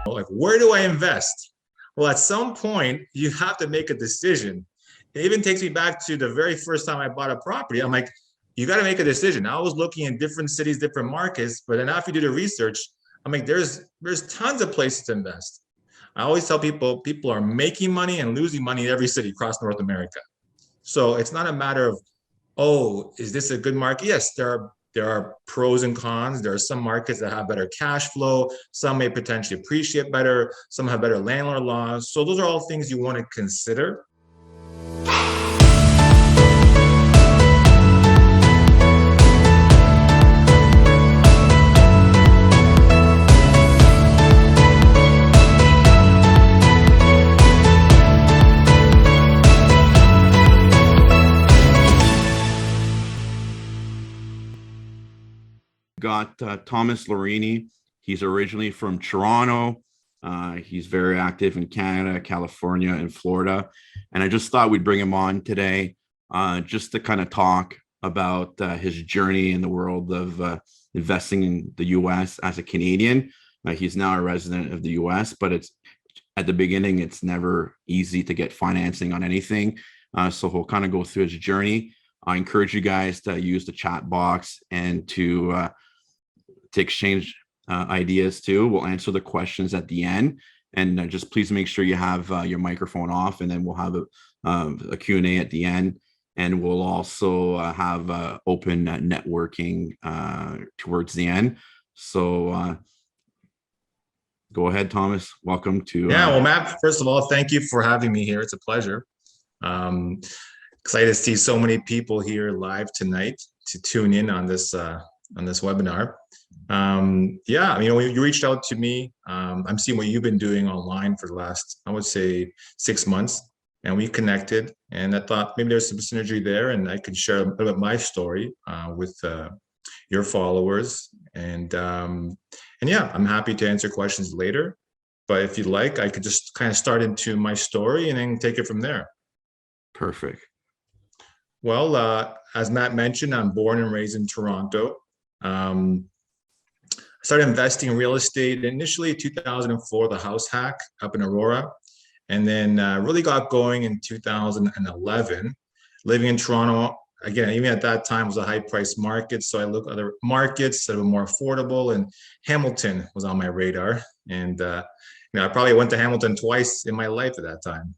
Like, where do I invest? Well, at some point, you have to make a decision. It even takes me back to the very first time I bought a property. I'm like, you got to make a decision. I was looking in different cities, different markets, but then after you do the research, I'm like, there's tons of places to invest. I always tell people are making money and losing money in every city across North America. So it's not a matter of, oh, is this a good market? Yes, there are pros and cons. There are some markets that have better cash flow. Some may potentially appreciate better. Some have better landlord laws. So those are all things you want to consider. Got Thomas Lorini. He's originally from Toronto. He's very active in Canada, California, and Florida. And I just thought we'd bring him on today just to kind of talk about his journey in the world of investing in the U.S. as a Canadian. He's now a resident of the U.S., but it's at the beginning, it's never easy to get financing on anything. So he'll kind of go through his journey. I encourage you guys to use the chat box and to exchange ideas too. We'll answer the questions at the end, and just please make sure you have your microphone off, and then we'll have a Q&A at the end, and we'll also have open networking towards the end. So go ahead, Thomas. Welcome to well, Matt, first of all, thank you for having me here. It's a pleasure. Excited to see so many people here live tonight to tune in on this webinar. You reached out to me. I'm seeing what you've been doing online for the last, I would say, 6 months, and we connected. And I thought maybe there's some synergy there, and I could share a little bit of my story with your followers. And I'm happy to answer questions later. But if you'd like, I could just kind of start into my story and then take it from there. Perfect. Well, as Matt mentioned, I'm born and raised in Toronto. I started investing in real estate initially 2004, the house hack up in Aurora, and then really got going in 2011. Living in Toronto, again, even at that time was a high price market, so I looked at other markets that were more affordable, and Hamilton was on my radar. And I probably went to Hamilton twice in my life at that time.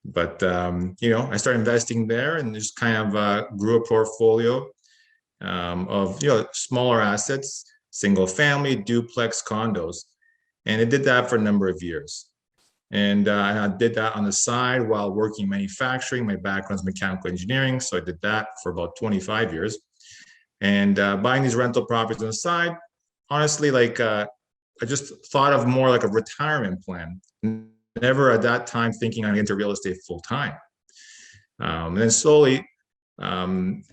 But I started investing there and just kind of grew a portfolio of smaller assets, single family, duplex, condos, and I did that for a number of years. And I did that on the side while working manufacturing. My background is mechanical engineering, so I did that for about 25 years. And buying these rental properties on the side, honestly, I just thought of more like a retirement plan. Never at that time thinking I'd get into real estate full time. And then slowly,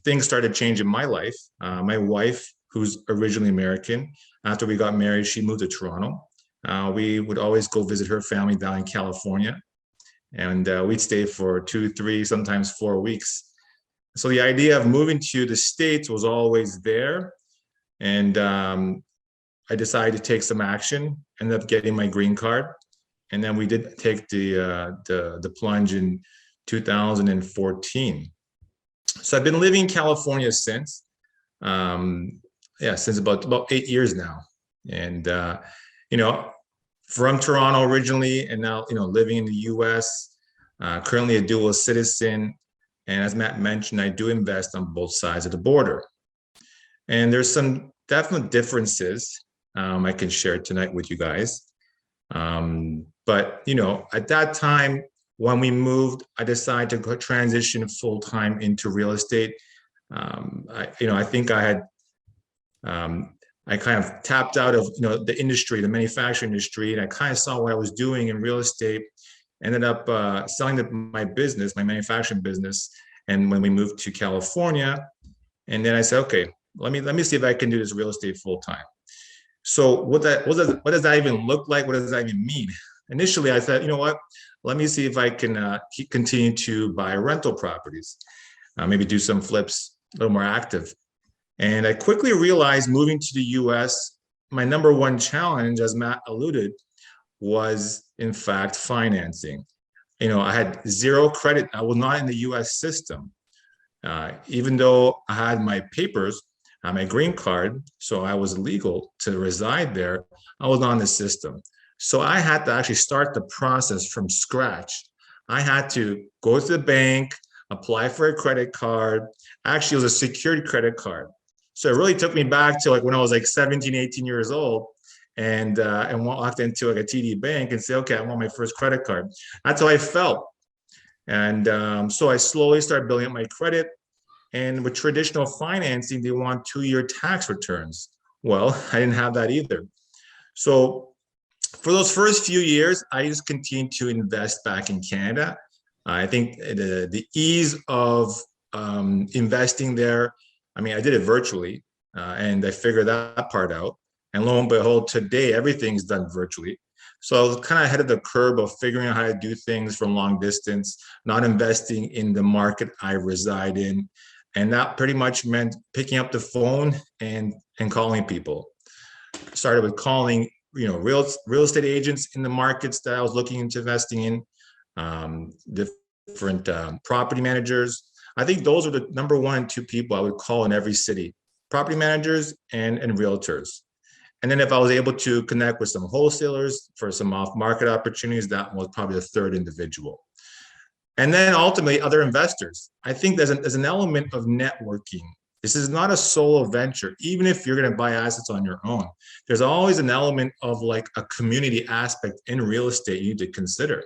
things started changing in my life. My wife, who's originally American, after we got married, she moved to Toronto. We would always go visit her family down in California, and we'd stay for 2, 3, sometimes 4 weeks. So the idea of moving to the States was always there, and I decided to take some action. Ended up getting my green card. And then we did take the plunge in 2014. So I've been living in California since, since about 8 years now. And from Toronto originally, and now living in the U.S. Currently a dual citizen. And as Matt mentioned, I do invest on both sides of the border. And there's some definite differences I can share tonight with you guys. But at that time when we moved, I decided to transition full time into real estate. I think I had I kind of tapped out of the industry, the manufacturing industry, and I kind of saw what I was doing in real estate. Ended up selling my business, my manufacturing business, and when we moved to California, and then I said, okay, let me see if I can do this real estate full time. So what does that even look like? What does that even mean? Initially, I thought, let me see if I can continue to buy rental properties, maybe do some flips, a little more active. And I quickly realized moving to the US, my number one challenge, as Matt alluded, was in fact financing. I had zero credit. I was not in the US system. Even though I had my papers, my green card, so I was legal to reside there, I was not in the system. So I had to actually start the process from scratch. I had to go to the bank, apply for a credit card. Actually, it was a secured credit card. So it really took me back to like when I was like 17, 18 years old and walked into like a TD bank and say, okay, I want my first credit card. That's how I felt. And so I slowly started building up my credit. And with traditional financing, they want 2-year tax returns. Well, I didn't have that either. So for those first few years, I just continued to invest back in Canada. I think the ease of investing there, I mean, I did it virtually and I figured that part out. And lo and behold, today, everything's done virtually. So I was kind of ahead of the curve of figuring out how to do things from long distance, not investing in the market I reside in. And that pretty much meant picking up the phone and calling people. Started with calling, real estate agents in the markets that I was looking into investing in, different property managers. I think those are the number 1 and 2 people I would call in every city: property managers and realtors. And then if I was able to connect with some wholesalers for some off-market opportunities, that was probably the 3rd individual. And then ultimately other investors. I think there's an element of networking. This is not a solo venture. Even if you're going to buy assets on your own, there's always an element of like a community aspect in real estate you need to consider.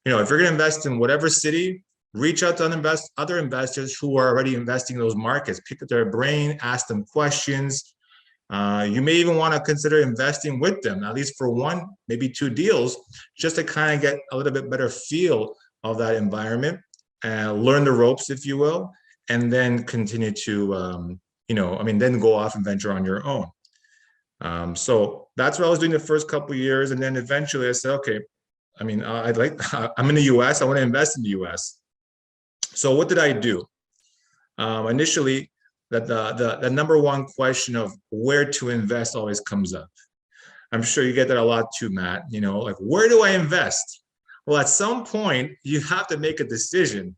If you're going to invest in whatever city, reach out to other investors who are already investing in those markets, pick up their brain, ask them questions. You may even want to consider investing with them, at least for 1, maybe 2 deals, just to kind of get a little bit better feel of that environment, learn the ropes, if you will, and then continue to, then go off and venture on your own. So that's what I was doing the first couple of years. And then eventually I said, okay, I'm in the US, I want to invest in the US. So what did I do? Initially, the number 1 question of where to invest always comes up. I'm sure you get that a lot too, Matt. Like, where do I invest? Well, at some point, you have to make a decision.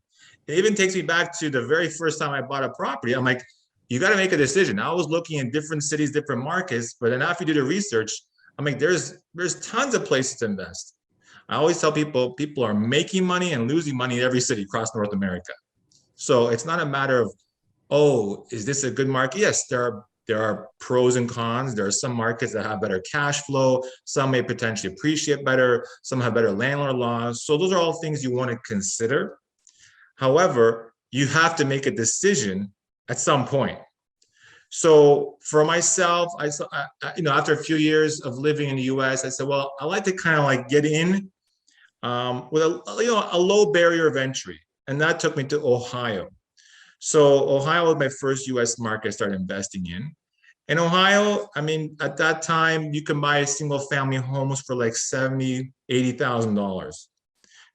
It even takes me back to the very first time I bought a property. I'm like, you got to make a decision. I was looking in different cities, different markets, but then after you do the research, I'm like, there's tons of places to invest. I always tell people are making money and losing money in every city across North America. So it's not a matter of, oh, is this a good market? Yes, there are pros and cons. There are some markets that have better cash flow. Some may potentially appreciate better. Some have better landlord laws. So those are all things you want to consider. However, you have to make a decision at some point. So for myself, after a few years of living in the US, I said, well, I like to kind of like get in with a low barrier of entry. And that took me to Ohio. So Ohio was my first US market I started investing in. In Ohio, I mean, at that time, you can buy a single family homes for like $70,000, $80,000.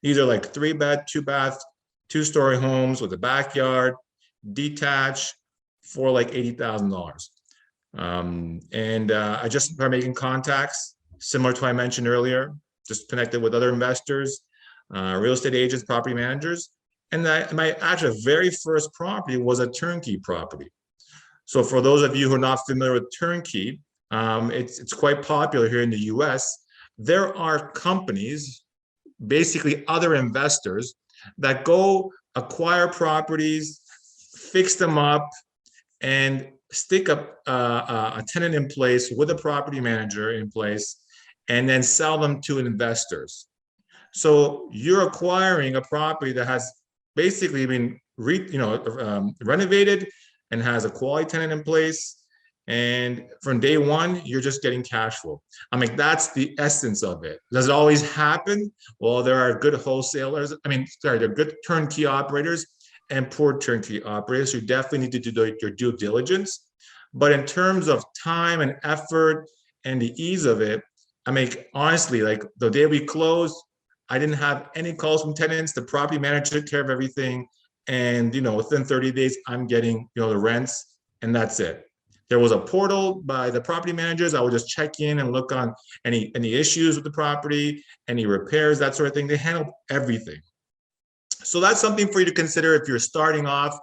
These are like 3-bed, 2-bath, 2-story homes with a backyard, detached, for like $80,000. I just started making contacts, similar to what I mentioned earlier, just connected with other investors, real estate agents, property managers. And my actually very first property was a turnkey property. So for those of you who are not familiar with turnkey, it's quite popular here in the US. There are companies, basically other investors, that go acquire properties, fix them up, and stick up a tenant in place with a property manager in place, and then sell them to investors. So you're acquiring a property that has basically been renovated and has a quality tenant in place. And from day one, you're just getting cash flow. I mean, that's the essence of it. Does it always happen? Well, there are good wholesalers. There are good turnkey operators and poor turnkey operators. You definitely need to do your due diligence. But in terms of time and effort and the ease of it, honestly, like the day we closed, I didn't have any calls from tenants. The property manager took care of everything. And, within 30 days, I'm getting, the rents, and that's it. There was a portal by the property managers. I would just check in and look on any issues with the property, any repairs, that sort of thing. They handled everything. So that's something for you to consider if you're starting off.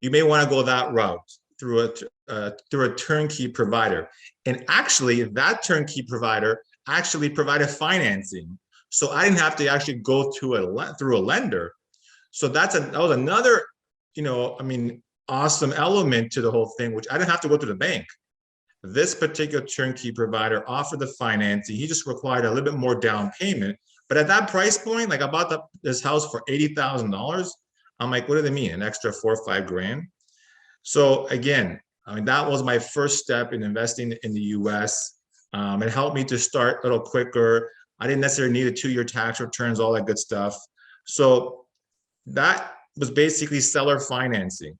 You may want to go that route through a turnkey provider. And actually, that turnkey provider actually provided financing, so I didn't have to actually go through a lender. So that was another, awesome element to the whole thing, which I didn't have to go to the bank. This particular turnkey provider offered the financing. He just required a little bit more down payment. But at that price point, like I bought this house for $80,000. I'm like, what do they mean? An extra $4 or $5 grand? So again, that was my first step in investing in the US. It helped me to start a little quicker. I didn't necessarily need a 2-year tax returns, all that good stuff. So that was basically seller financing.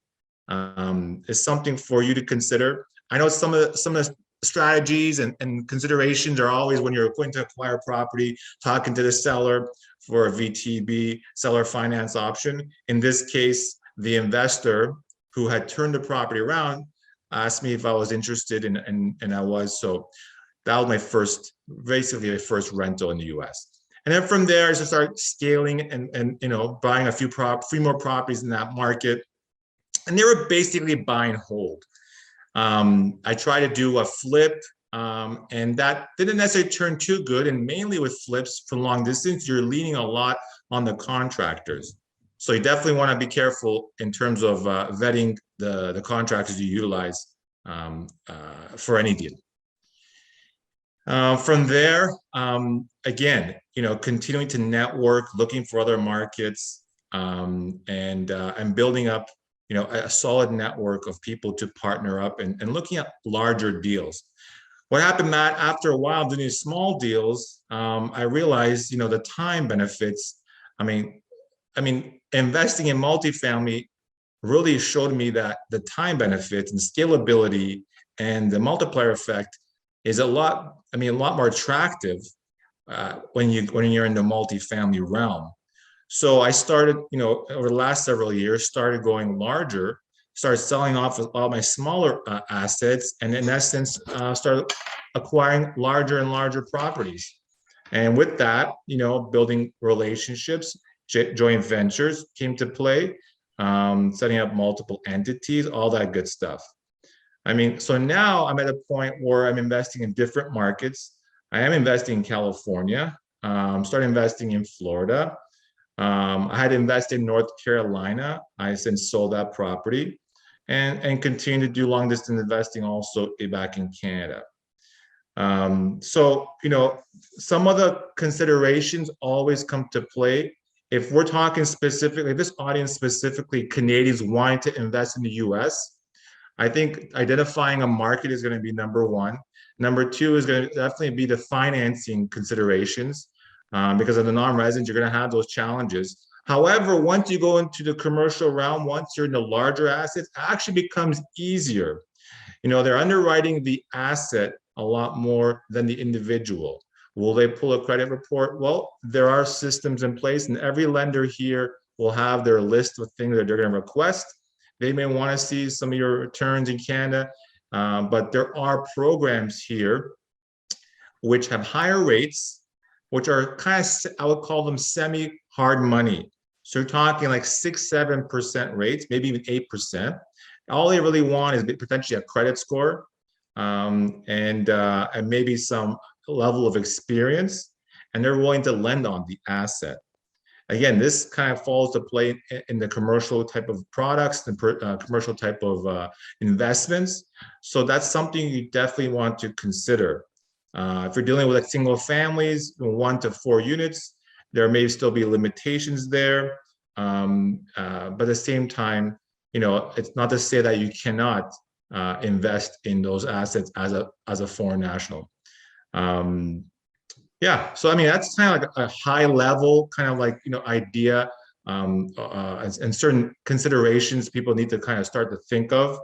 Is something for you to consider. I know some of the strategies and considerations are always when you're going to acquire property, talking to the seller for a VTB, seller finance option. In this case, the investor who had turned the property around asked me if I was interested, and I was. So that was basically my first rental in the US. And then from there, I just started scaling and buying a few more properties in that market. And they were basically buy and hold. I tried to do a flip, and that didn't necessarily turn too good. And mainly with flips for long distance, you're leaning a lot on the contractors. So you definitely want to be careful in terms of vetting the contractors you utilize for any deal. From there, again, continuing to network, looking for other markets, and building up a solid network of people to partner up and looking at larger deals. What happened, Matt, after a while doing these small deals, I realized, the time benefits. I mean, investing in multifamily really showed me that the time benefits and scalability and the multiplier effect is a lot more attractive when you're in the multifamily realm. So I started, over the last several years, started going larger, started selling off all my smaller assets, and in essence, started acquiring larger and larger properties. And with that, building relationships, joint ventures came to play, setting up multiple entities, all that good stuff. So now I'm at a point where I'm investing in different markets. I am investing in California, started investing in Florida. I had invested in North Carolina. I since sold that property and continue to do long distance investing also back in Canada. So, some of the considerations always come to play. If we're talking specifically, this audience specifically, Canadians wanting to invest in the US, I think identifying a market is going to be number one. Number two is going to definitely be the financing considerations. Because of the non-residents, you're going to have those challenges. However, once you go into the commercial realm, once you're in the larger assets, it actually becomes easier. They're underwriting the asset a lot more than the individual. Will they pull a credit report? Well, there are systems in place, and every lender here will have their list of things that they're going to request. They may want to see some of your returns in Canada, but there are programs here which have higher rates, which are kind of, I would call them semi-hard money. So you're talking like 6-7% rates, maybe even 8%. All they really want is potentially a credit score, and maybe some level of experience, and they're willing to lend on the asset. Again, this kind of falls to play in the commercial type of products, the commercial type of investments. So that's something you definitely want to consider. If you're dealing with like single families, 1 to 4 units, there may still be limitations there. But at the same time, it's not to say that you cannot invest in those assets as a foreign national. Yeah, so that's kind of like a high level kind of like idea, and certain considerations people need to kind of start to think of.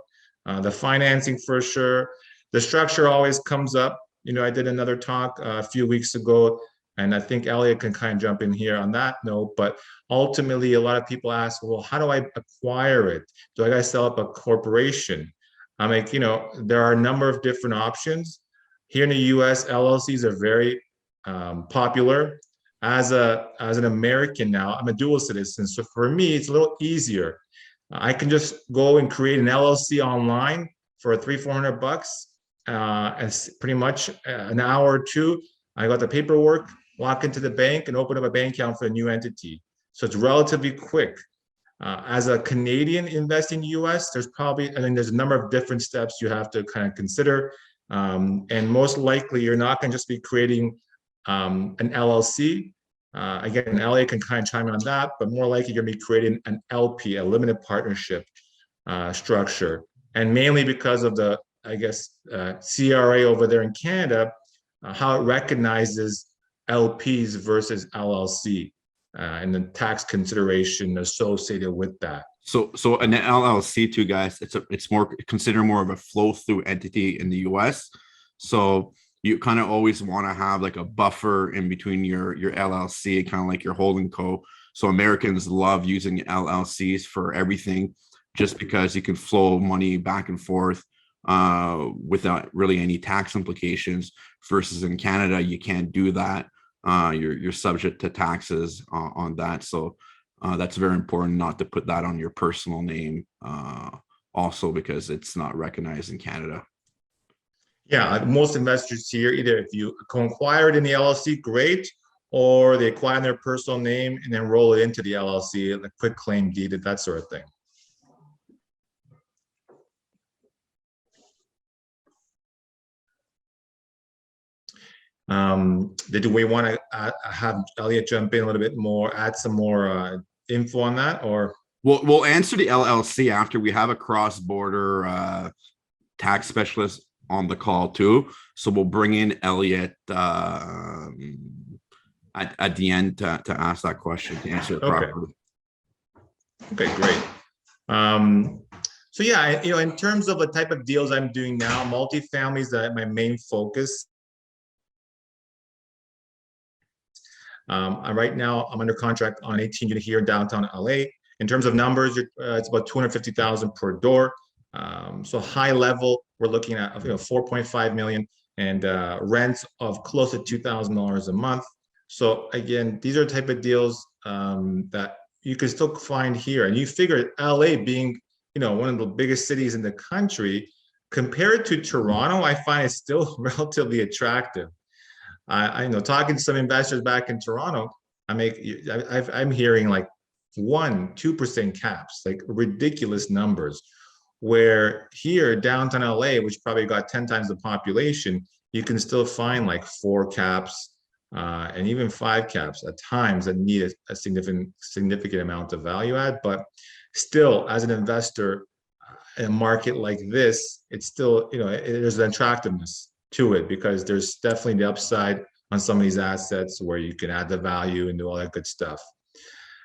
The financing for sure. The structure always comes up. I did another talk a few weeks ago, and I think Elliot can kind of jump in here on that note. But ultimately, a lot of people ask, well, how do I acquire it? Do I gotta set up a corporation? there are a number of different options. Here in the US, LLCs are very popular. As an American now, I'm a dual citizen. So for me, it's a little easier. I can just go and create an LLC online for $300-400, and pretty much an hour or two. I got the paperwork, walk into the bank, and open up a bank account for a new entity. So it's relatively quick. As a Canadian investing in the US, there's a number of different steps you have to kind of consider. And most likely, you're not going to just be creating an LLC. Again, LA can kind of chime in on that, but more likely you're going to be creating an LP, a limited partnership structure. And mainly because of the, CRA over there in Canada, how it recognizes LPs versus LLC, and the tax consideration associated with that. So an LLC, too, guys, it's more considered more of a flow through entity in the US. So you kind of always want to have like a buffer in between your LLC, kind of like your holding co. So Americans love using LLCs for everything, just because you can flow money back and forth without really any tax implications. Versus in Canada, you can't do that. You're subject to taxes on that. So that's very important not to put that on your personal name, also because it's not recognized in Canada. Yeah, most investors here, either if you acquire it in the LLC, great, or they acquire in their personal name and then roll it into the LLC, the quick claim deed, that sort of thing. Do we want to have Elliot jump in a little bit more, add some more info on that, or? We'll answer the LLC after we have a cross-border tax specialist on the call too. So we'll bring in Elliot at the end to ask that question, to answer it properly. Okay, great. So yeah, in terms of the type of deals I'm doing now, multifamily is my main focus. Right now, I'm under contract on 18 unit here in downtown LA. In terms of numbers, it's about 250,000 per door. So high level, we're looking at 4.5 million and rents of close to $2,000 a month. So again, these are the type of deals that you can still find here. And you figure LA being one of the biggest cities in the country, compared to Toronto, I find it's still relatively attractive. I know, talking to some investors back in Toronto, I'm hearing like 1-2% caps, like ridiculous numbers. Where here, downtown LA, which probably got 10 times the population, you can still find like 4 caps and even 5 caps at times that need a significant amount of value add. But still, as an investor in a market like this, it's still, there's an attractiveness to it, because there's definitely the upside on some of these assets where you can add the value and do all that good stuff.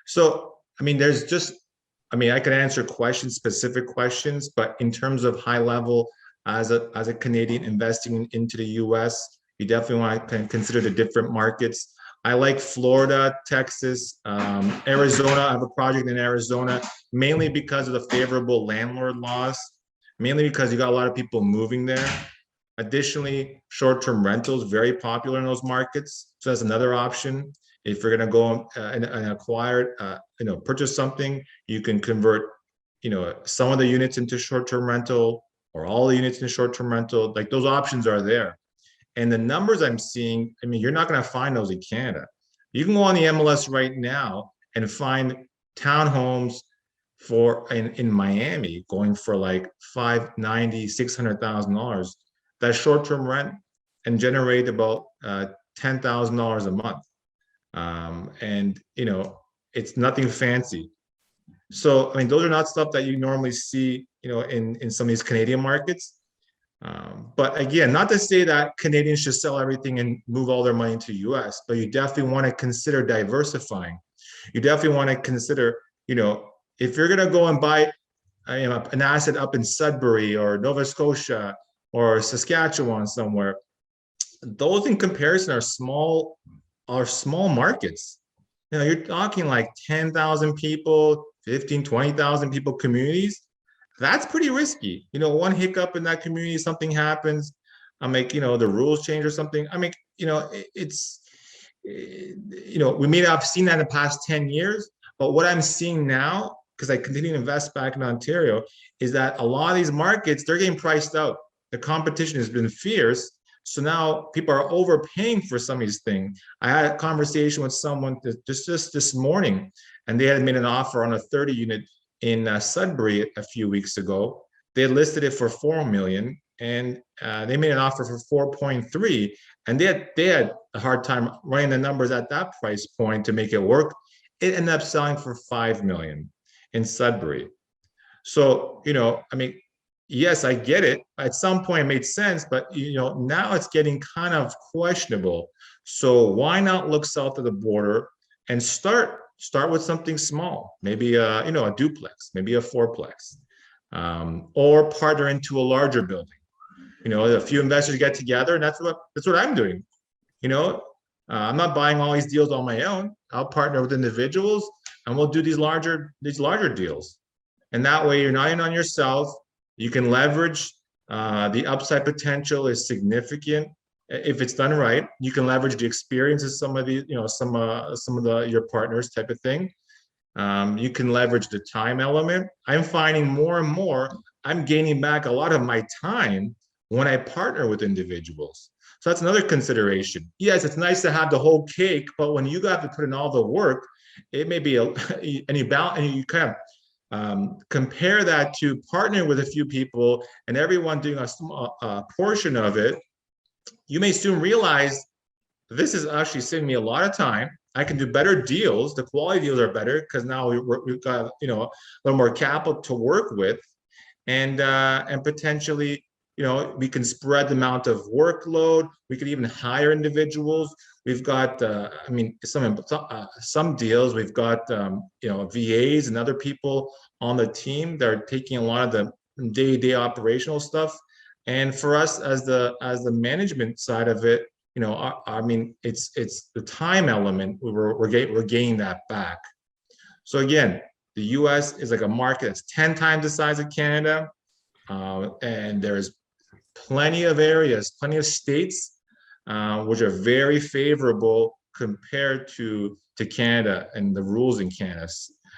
So, I can answer specific questions, but in terms of high level, as a Canadian investing into the US, you definitely want to consider the different markets. I like Florida, Texas, Arizona. I have a project in Arizona, mainly because of the favorable landlord laws, mainly because you got a lot of people moving there. Additionally, short-term rentals, very popular in those markets. So that's another option. If you're going to go and acquire, purchase something, you can convert, some of the units into short-term rental, or all the units into short-term rental. Like, those options are there. And the numbers I'm seeing, you're not going to find those in Canada. You can go on the MLS right now and find townhomes in Miami going for like $590,000, $600,000. That short-term rent and generate about $10,000 a month. And it's nothing fancy. So those are not stuff that you normally see in some of these Canadian markets. But again, not to say that Canadians should sell everything and move all their money to the US, but you definitely want to consider diversifying. You definitely want to consider, if you're going to go and buy an asset up in Sudbury or Nova Scotia or Saskatchewan somewhere, those in comparison are small markets. You're talking like 10,000 people, 15, 20,000 people communities. that's pretty risky. One hiccup in that community, something happens. The rules change or something. We may not have seen that in the past 10 years, but what I'm seeing now, because I continue to invest back in Ontario, is that a lot of these markets, they're getting priced out. The competition has been fierce. So now people are overpaying for some of these things. I had a conversation with someone just this morning, and they had made an offer on a 30 unit in Sudbury a few weeks ago. They had listed it for 4 million, and they made an offer for 4.3, and they had a hard time running the numbers at that price point to make it work. It ended up selling for 5 million in Sudbury. So, yes, I get it. At some point it made sense, but now it's getting kind of questionable. So why not look south of the border and start with something small, maybe a duplex, maybe a fourplex, or partner into a larger building. A few investors get together, and that's what I'm doing. I'm not buying all these deals on my own. I'll partner with individuals, and we'll do these larger deals. And that way, you're not in on yourself. You can leverage. The upside potential is significant if it's done right. You can leverage the experience of some of the, some of your partners, type of thing. You can leverage the time element. I'm finding more and more, I'm gaining back a lot of my time when I partner with individuals. So that's another consideration. Yes, it's nice to have the whole cake, but when you have to put in all the work, it may be and you kind of compare that to partnering with a few people and everyone doing a portion of it. You may soon realize this is actually saving me a lot of time. I can do better deals. The quality deals are better because now we've got a little more capital to work with, and potentially we can spread the amount of workload. We could even hire individuals. We've got some deals. We've got VAs and other people on the team that are taking a lot of the day-to-day operational stuff. And for us as the management side of it, it's the time element. We're gaining that back. So again, the U.S. is like a market that's 10 times the size of Canada, and there's plenty of areas, plenty of states, which are very favorable compared to Canada and the rules in Canada,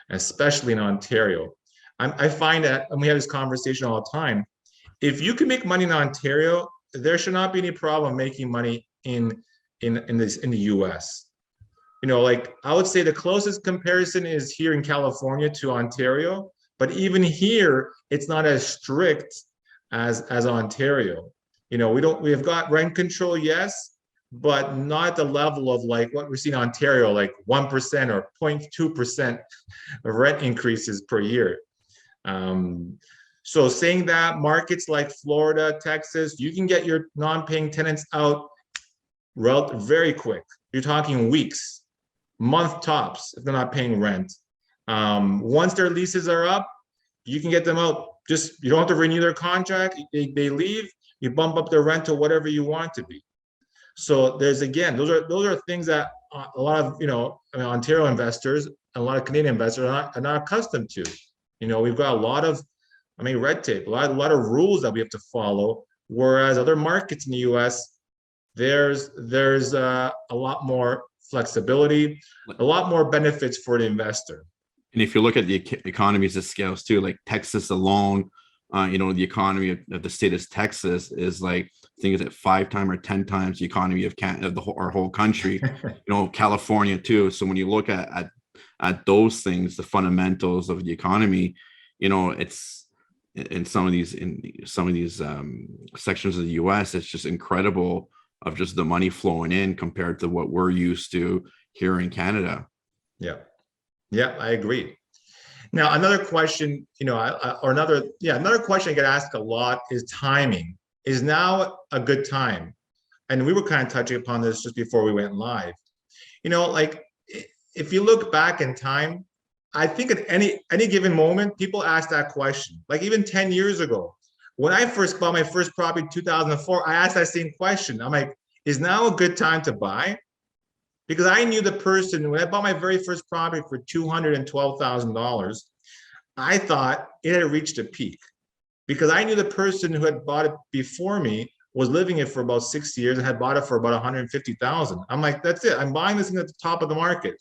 especially in Ontario. I find that, and we have this conversation all the time, if you can make money in Ontario, there should not be any problem making money in the US. I would say the closest comparison is here in California to Ontario, but even here, it's not as strict as Ontario. We have got rent control, yes, but not at the level of like what we see in Ontario, like 1% or 0.2% of rent increases per year. So saying that, markets like Florida, Texas, you can get your non-paying tenants out very quick. You're talking weeks, month tops if they're not paying rent. Once their leases are up, you can get them out. You don't have to renew their contract. They leave, you bump up their rent to whatever you want to be. So those are things that a lot of Ontario investors, a lot of Canadian investors are not accustomed to. We've got a lot of red tape, a lot of rules that we have to follow. Whereas other markets in the U.S., there's a lot more flexibility, a lot more benefits for the investor. And if you look at the economies of scales too, like Texas alone, the economy of the state of Texas is like, I think it's at 5 times or 10 times the economy of Canada, our whole country. California too. So when you look at those things, the fundamentals of the economy, it's in some of these sections of the U.S., it's just incredible of just the money flowing in compared to what we're used to here in Canada. Yeah, I agree. Now, another question, another question I get asked a lot is timing. Is now a good time? And we were kind of touching upon this just before we went live. If you look back in time, I think at any given moment, people ask that question. Like even 10 years ago, when I first bought my first property in 2004, I asked that same question. I'm like, is now a good time to buy? Because I knew the person, when I bought my very first property for $212,000, I thought it had reached a peak. because I knew the person who had bought it before me was living it for about 6 years and had bought it for about 150,000. I'm like, that's it. I'm buying this thing at the top of the market.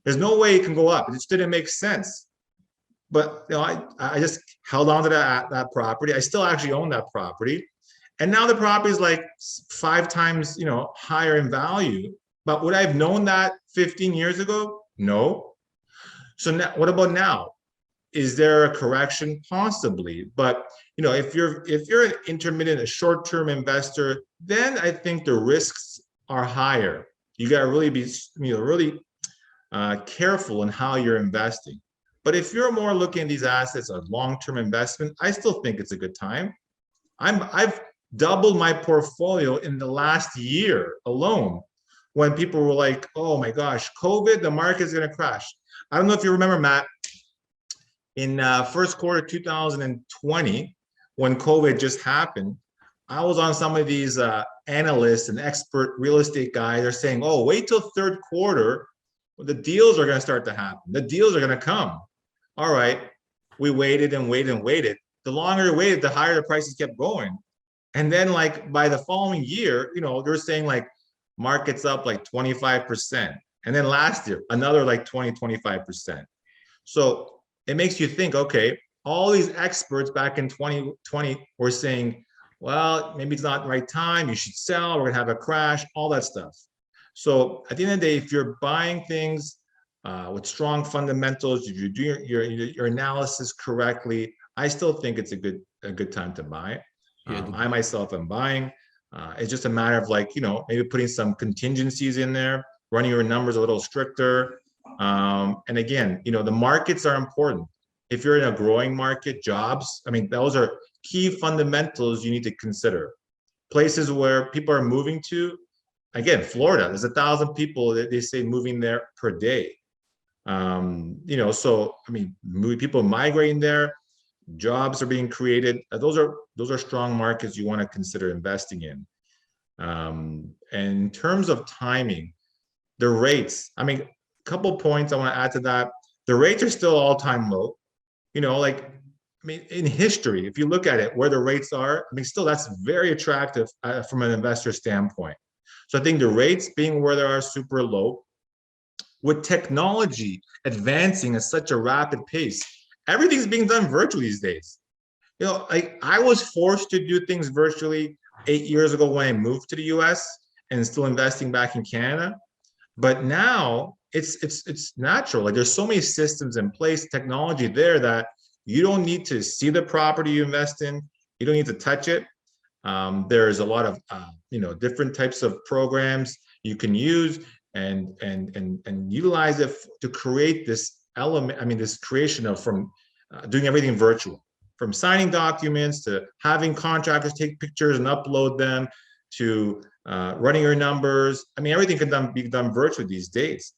There's no way it can go up. It just didn't make sense. But I just held on to that property. I still actually own that property. And now the property is like 5 times, higher in value. But would I have known that 15 years ago? No. So now, what about now? Is there a correction? Possibly. But if you're an intermittent, a short-term investor, then I think the risks are higher. You got to really be really careful in how you're investing. But if you're more looking at these assets as long-term investment, I still think it's a good time. I've doubled my portfolio in the last year alone when people were like, oh my gosh, COVID, the market's going to crash. I don't know if you remember, Matt, in first quarter 2020, when COVID just happened, I was on some of these analysts and expert real estate guys are saying, oh, wait till third quarter, the deals are going to start to happen. The deals are going to come. All right, we waited and waited and waited. The longer we waited, the higher the prices kept going. And then like by the following year, they're saying like market's up like 25%. And then last year, another like 25%. So it makes you think, okay, all these experts back in 2020 were saying, well, maybe it's not the right time. You should sell. We're going to have a crash, all that stuff. So at the end of the day, if you're buying things with strong fundamentals, if you're doing your analysis correctly, I still think it's a good time to buy. I myself am buying. It's just a matter of like, maybe putting some contingencies in there, running your numbers a little stricter. And again, the markets are important. If you're in a growing market, jobs, those are key fundamentals you need to consider. Places where people are moving to, again, Florida, there's 1,000 people that they say moving there per day. So people migrating there, jobs are being created. Those are strong markets you want to consider investing in. And in terms of timing, the rates, a couple points I want to add to that. The rates are still all-time low. In history, if you look at it, where the rates are, still that's very attractive from an investor standpoint. So I think the rates being where they are super low, with technology advancing at such a rapid pace, everything's being done virtually these days. I was forced to do things virtually 8 years ago when I moved to the US and still investing back in Canada. But now it's natural. Like there's so many systems in place, technology there that you don't need to see the property you invest in. You don't need to touch it. There's a lot of different types of programs you can use and utilize it to create this element. This creation of from doing everything virtual, from signing documents to having contractors take pictures and upload them to running your numbers. Everything can be done virtually these days.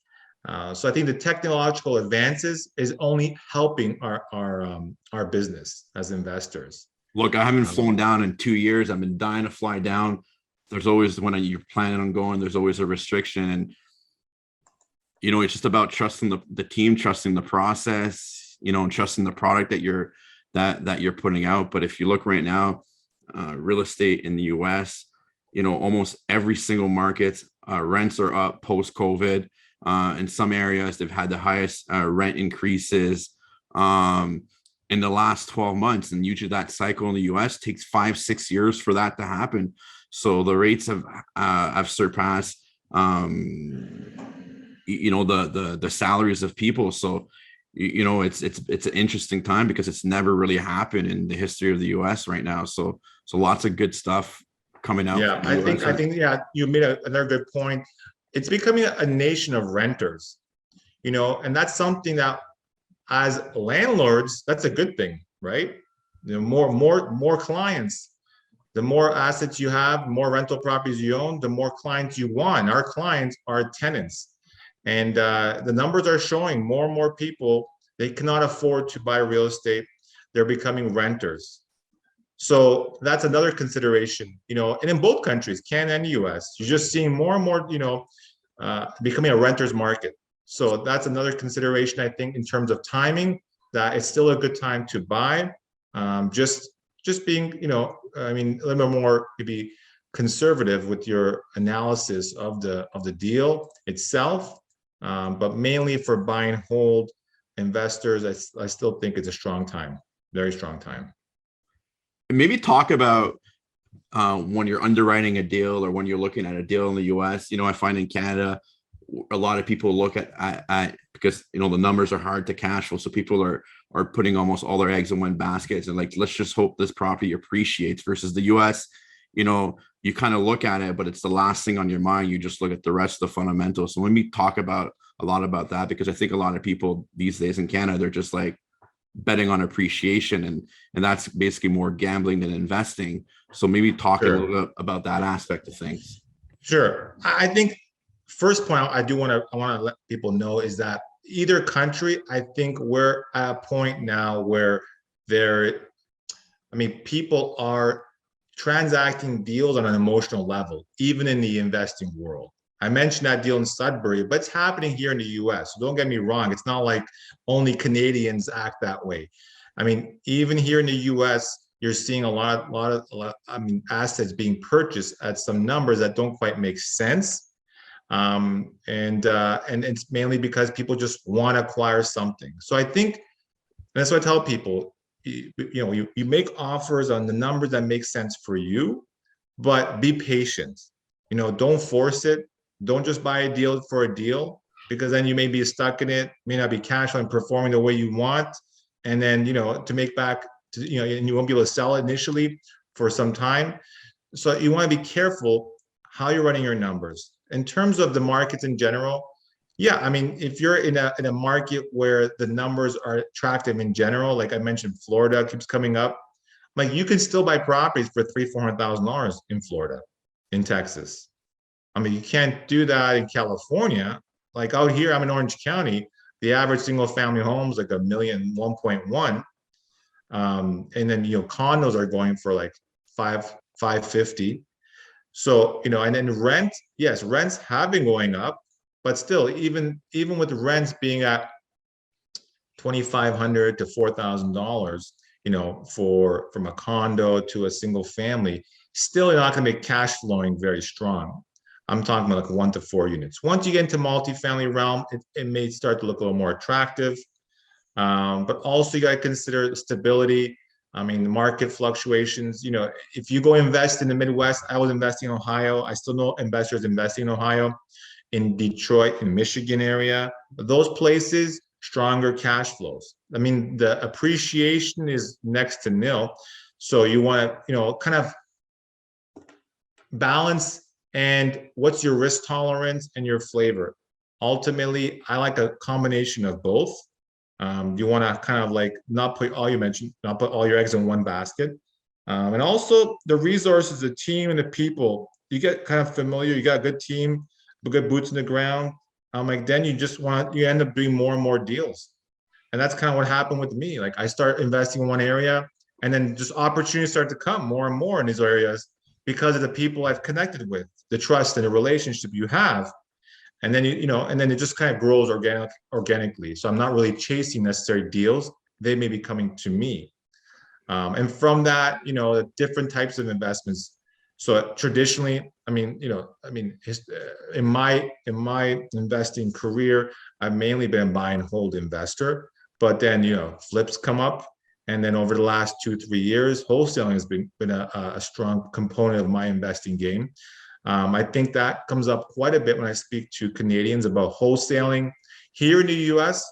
So I think the technological advances is only helping our business as investors. Look, I haven't flown down in 2 years. I've been dying to fly down. There's always, when you're planning on going, there's always a restriction. And, it's just about trusting the team, trusting the process, and trusting the product that you're putting out. But if you look right now, real estate in the US, almost every single market, rents are up post-COVID. In some areas, they've had the highest rent increases in the last 12 months. And usually that cycle in the US takes 5-6 years for that to happen. So the rates have surpassed, the salaries of people. So, it's an interesting time because it's never really happened in the history of the US right now. So lots of good stuff coming out. Yeah, I think, you made another good point. It's becoming a nation of renters, and that's something that as landlords, that's a good thing, right? More clients, the more assets you have, the more rental properties you own, the more clients you want. Our clients are tenants. And the numbers are showing more and more people, they cannot afford to buy real estate. They're becoming renters. So that's another consideration, and in both countries, Canada and the US, you're just seeing more and more, becoming a renter's market. So that's another consideration, I think, in terms of timing, that it's still a good time to buy. Just just being, I mean, a little bit more maybe conservative with your analysis of the deal itself. But mainly for buy and hold investors, I still think it's a strong time, very strong time. And maybe talk about when you're underwriting a deal or when you're looking at a deal in the US. I find in Canada, a lot of people look at because the numbers are hard to cash flow, so people are putting almost all their eggs in one basket and like, let's just hope this property appreciates. Versus the US, you kind of look at it, but it's the last thing on your mind. You just look at the rest of the fundamentals. So let me talk about a lot about that, because I think a lot of people these days in Canada, they're just like betting on appreciation, and that's basically more gambling than investing. So maybe talk a little bit about that aspect of things. Sure. I think first point I want to let people know is that either country, I think we're at a point now where people are transacting deals on an emotional level, even in the investing world. I mentioned that deal in Sudbury, but it's happening here in the US. So don't get me wrong. It's not like only Canadians act that way. I mean, even here in the US, you're seeing a lot of assets being purchased at some numbers that don't quite make sense. And it's mainly because people just want to acquire something. So I think that's what I tell people. You make offers on the numbers that make sense for you, but be patient. Don't force it. Don't just buy a deal for a deal, because then you may be stuck in it, may not be cash flow and performing the way you want. And then, to make back, and you won't be able to sell it initially for some time. So you want to be careful how you're running your numbers. In terms of the markets in general, yeah, I mean, if you're in a market where the numbers are attractive in general, like I mentioned, Florida keeps coming up, like you can still buy properties for $300,000-$400,000 in Florida, in Texas. I mean, you can't do that in California. Like out here, I'm in Orange County. The average single family home is like $1 million, 1.1. And then, condos are going for like 550. So, and then rent, yes, rents have been going up, but still, even with rents being at $2,500 to $4,000, from a condo to a single family, still you're not going to make cash flowing very strong. I'm talking about like 1 to 4 units. Once you get into multifamily realm, it may start to look a little more attractive. But also you got to consider stability. I mean, the market fluctuations. If you go invest in the Midwest, I was investing in Ohio. I still know investors investing in Ohio, in Detroit, in Michigan area. Those places, stronger cash flows. I mean, the appreciation is next to nil. So you want to, kind of balance. And what's your risk tolerance and your flavor? Ultimately, I like a combination of both. You want to kind of like not put all your eggs in one basket. And also the resources, the team and the people, you get kind of familiar, you got a good team, good boots in the ground. Then you end up doing more and more deals. And that's kind of what happened with me. Like I start investing in one area, and then just opportunities start to come more and more in these areas because of the people I've connected with, the trust and the relationship you have. And then, and then it just kind of grows organically. So I'm not really chasing necessary deals. They may be coming to me. And from that, different types of investments. So traditionally, in my investing career, I've mainly been a buy and hold investor, but then, flips come up. And then over the last 2-3 years, wholesaling has been a strong component of my investing game. I think that comes up quite a bit when I speak to Canadians about wholesaling. Here in the US,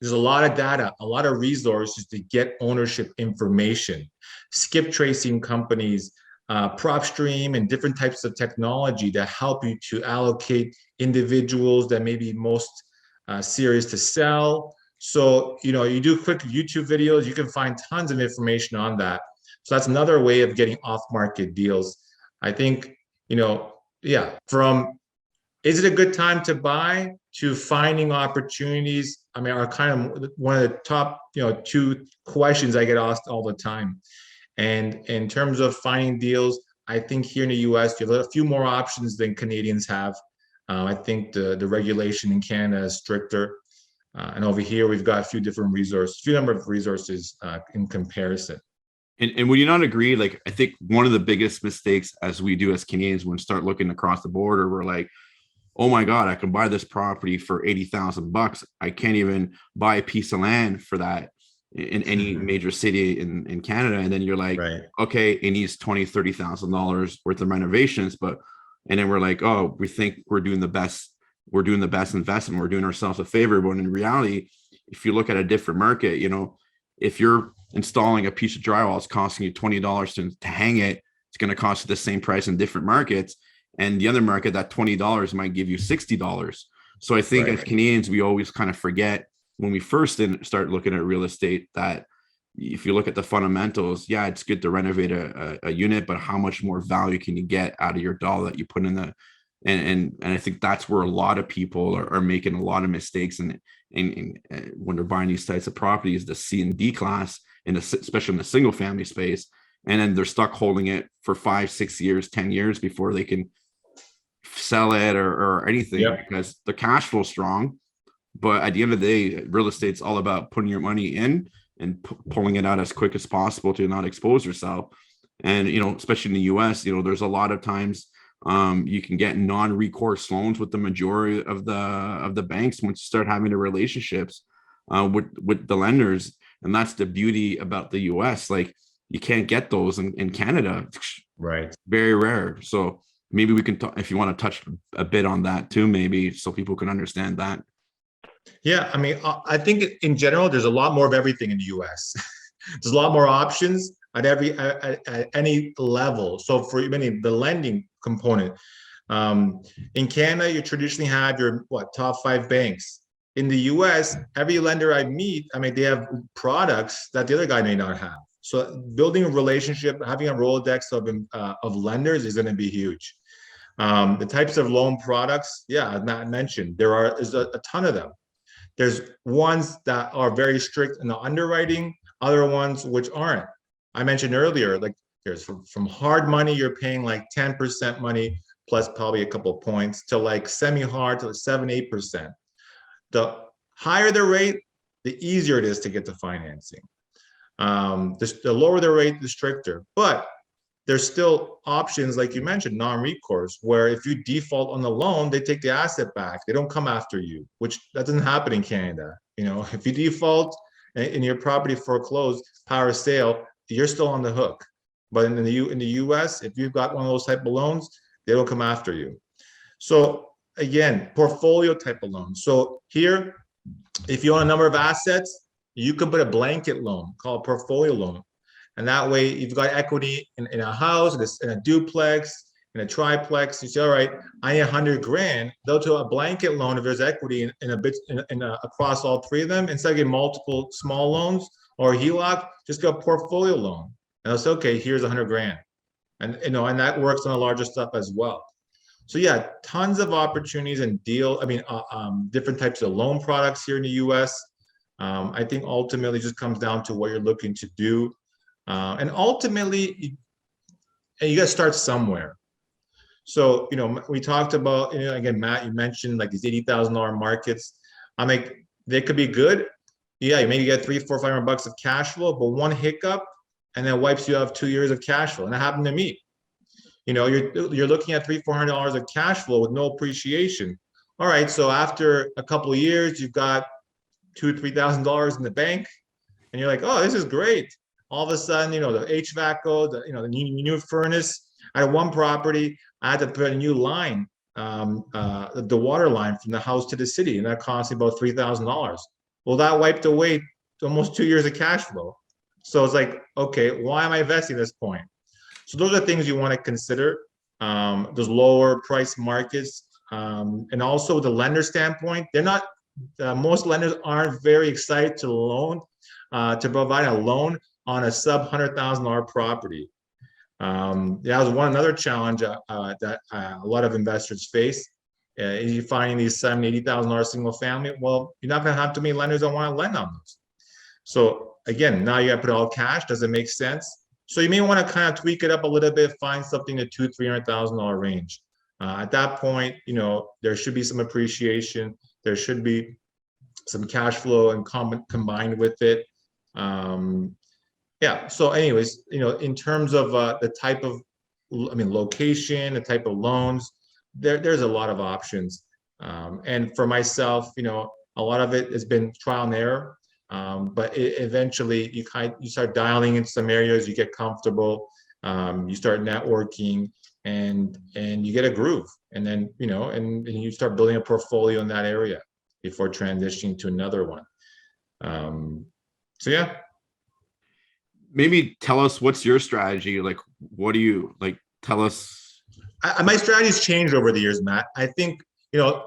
there's a lot of data, a lot of resources to get ownership information, skip tracing companies, PropStream, and different types of technology that help you to allocate individuals that may be most serious to sell. So, you do quick YouTube videos, you can find tons of information on that. So that's another way of getting off-market deals. I think, from is it a good time to buy to finding opportunities, are kind of one of the top, 2 questions I get asked all the time. And in terms of finding deals, I think here in the US, you have a few more options than Canadians have. I think the regulation in Canada is stricter. And over here, we've got a few number of resources in comparison. And would you not agree? Like, I think one of the biggest mistakes as we do as Canadians when we start looking across the border, we're like, oh my God, I can buy this property for 80,000 bucks. I can't even buy a piece of land for that in any major city in Canada. And then you're like, Right. okay, it needs $20,000-$30,000 worth of renovations. And then we're like, oh, we think we're doing the best. We're doing the best investment. We're doing ourselves a favor. But in reality, if you look at a different market, if you're installing a piece of drywall, it's costing you $20 to hang it. It's going to cost you the same price in different markets. And the other market, that $20 might give you $60. So I think as Canadians, we always kind of forget when we first start looking at real estate that if you look at the fundamentals, yeah, it's good to renovate a unit, but how much more value can you get out of your dollar that you put in and I think that's where a lot of people are making a lot of mistakes and when they're buying these types of properties, the C and D class, especially in the single family space, and then they're stuck holding it for 5, 6 years, 10 years before they can sell it or anything because the cash flow is strong. But at the end of the day, real estate's all about putting your money in and pulling it out as quick as possible to not expose yourself. And, especially in the US, there's a lot of times you can get non-recourse loans with the majority of the banks once you start having the relationships with the lenders. And that's the beauty about the US. Like you can't get those in Canada. Right. Very rare. So maybe we can talk, if you want to touch a bit on that too, maybe so people can understand that. Yeah, I mean, I think in general, there's a lot more of everything in the US. There's a lot more options at any level. So for even the lending component, in Canada, you traditionally have your top 5 banks. In the US, every lender I meet, I mean, they have products that the other guy may not have. So building a relationship, having a Rolodex of lenders is going to be huge. The types of loan products, as Matt mentioned, is a ton of them. There's ones that are very strict in the underwriting, other ones which aren't. I mentioned earlier, like there's from hard money, you're paying like 10% money plus probably a couple of points to like semi-hard to 7-8%. The higher the rate, the easier it is to get the financing. The lower the rate, the stricter. But there's still options, like you mentioned, non-recourse, where if you default on the loan, they take the asset back. They don't come after you, which that doesn't happen in Canada. If you default and your property foreclosed, power of sale, you're still on the hook. But in the US, if you've got one of those type of loans, they don't come after you. So again, portfolio type of loans. So here, if you own a number of assets, you can put a blanket loan called a portfolio loan. And that way you've got equity in a house, in a duplex, in a triplex. You say, all right, I need 100 grand. They'll do a blanket loan if there's equity across all 3 of them. Instead of getting multiple small loans or HELOC, just go portfolio loan. And they'll say, okay, here's 100 grand. And that works on the larger stuff as well. So yeah, tons of opportunities and different types of loan products here in the US. I think ultimately just comes down to what you're looking to do. And ultimately, you got to start somewhere. So, we talked about, again, Matt, you mentioned like these $80,000 markets. I mean, they could be good. Yeah, you maybe get $300, $400, $500 of cash flow, but one hiccup and then wipes you off 2 years of cash flow. And that happened to me. You're looking at $300, $400 of cash flow with no appreciation. All right, so after a couple of years, you've got $2,000, $3,000 in the bank, and you're like, oh, this is great. All of a sudden, the HVAC, the new furnace. I had one property, I had to put a new line, the water line from the house to the city, and that cost me about $3,000. Well, that wiped away almost 2 years of cash flow. So it's like, okay, why am I investing at this point? So those are things you want to consider. Those lower price markets, and also the lender standpoint, they're not. Most lenders aren't very excited to provide a loan on a sub $100,000 property. That was another challenge that a lot of investors face. You finding these $70,000, $80,000 single family. Well, you're not going to have too many lenders that want to lend on those. So again, now you got to put all cash. Does it make sense? So you may want to kind of tweak it up a little bit, find something in the $200,000-$300,000 range. At that point, there should be some appreciation. There should be some cash flow and combined with it. Yeah. So anyways, in terms of the type of, location, the type of loans, there's a lot of options. And for myself, a lot of it has been trial and error. But eventually you start dialing in some areas, you get comfortable, you start networking, and you get a groove. And then, and you start building a portfolio in that area before transitioning to another one. So yeah. Maybe tell us, what's your strategy? Like, what do you like? Tell us. My strategy's changed over the years, Matt. I think,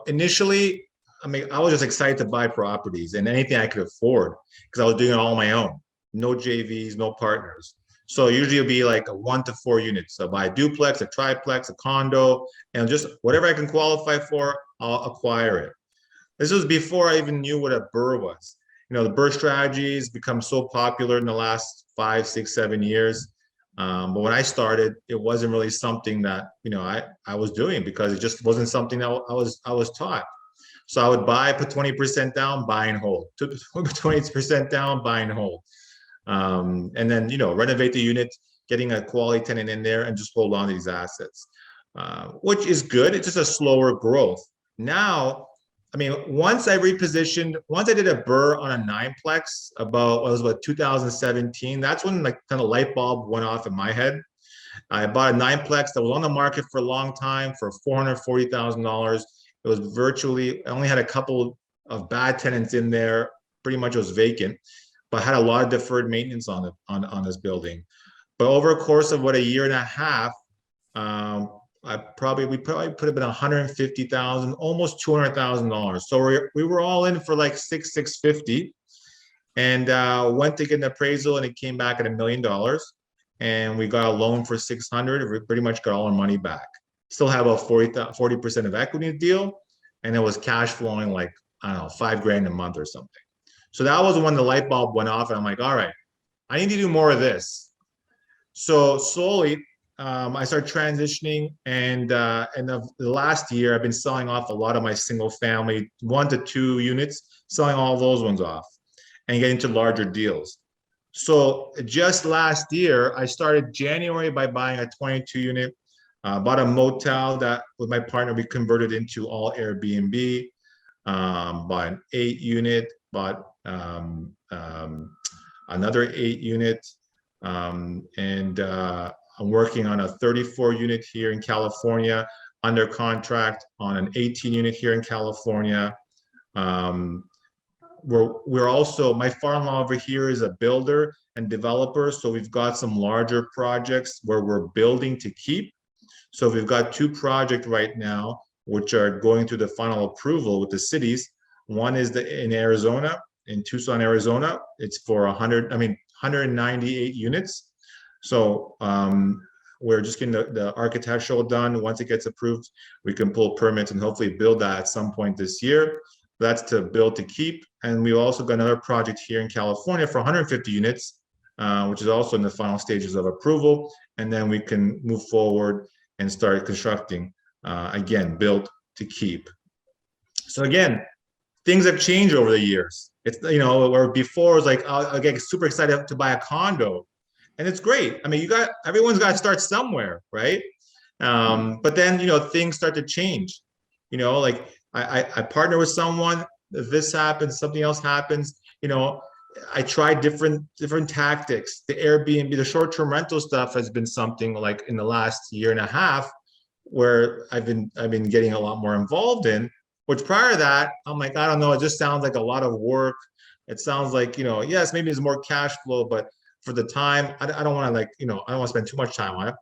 initially, I was just excited to buy properties and anything I could afford because I was doing it all on my own. No JVs, no partners. So usually it'll be like a 1 to 4 units. So buy a duplex, a triplex, a condo, and just whatever I can qualify for, I'll acquire it. This was before I even knew what a BRRRR was. The BRRRR strategy has become so popular in the last 5, 6, 7 years. But when I started, it wasn't really something that I was doing because it just wasn't something that I was taught. So I would buy, put 20% down, buy and hold. Put 20% down, buy and hold. And then renovate the unit, getting a quality tenant in there, and just hold on to these assets, which is good. It's just a slower growth. Now, once I repositioned, once I did a BRRRR on a 9-plex about 2017. That's when like kind of light bulb went off in my head. I bought a 9-plex that was on the market for a long time for $440,000. It was virtually, I only had a couple of bad tenants in there. Pretty much it was vacant, but had a lot of deferred maintenance on this building. But over a course of a year and a half, we probably put about 150,000, almost $200,000. So we were all in for like 650, and went to get an appraisal, and it came back at $1 million. And we got a loan for 600. We pretty much got all our money back. Still have about 40% of equity in the deal, and it was cash flowing like, I don't know, $5,000 a month or something. So that was when the light bulb went off, and I'm like, all right, I need to do more of this. So slowly, I started transitioning, and the last year, I've been selling off a lot of my single family 1 to 2 units, selling all those ones off, and getting to larger deals. So just last year, I started January by buying a 22 unit. Bought a motel that with my partner we converted into all Airbnb. Bought an 8 unit. Bought another 8 unit, and I'm working on a 34 unit here in California, under contract on an 18 unit here in California. We're also, my father-in-law over here is a builder and developer, so we've got some larger projects where we're building to keep. So we've got 2 projects right now, which are going through the final approval with the cities. One is in Arizona, in Tucson, Arizona. It's for 198 units. So we're just getting the architectural done. Once it gets approved, we can pull permits and hopefully build that at some point this year. That's to build to keep. And we also got another project here in California for 150 units, which is also in the final stages of approval. And then we can move forward and start constructing, again, built to keep. So again, things have changed over the years. It's, where before it was like, I get super excited to buy a condo, and it's great. Everyone's got to start somewhere, right? But then, things start to change. Like I partner with someone, this happens, something else happens. I tried different tactics. The Airbnb, the short-term rental stuff has been something like in the last year and a half where I've been getting a lot more involved in. Which prior to that, I'm like, I don't know, it just sounds like a lot of work. It sounds like, yes, maybe there's more cash flow, but for the time, I don't want to I don't want to spend too much time on it.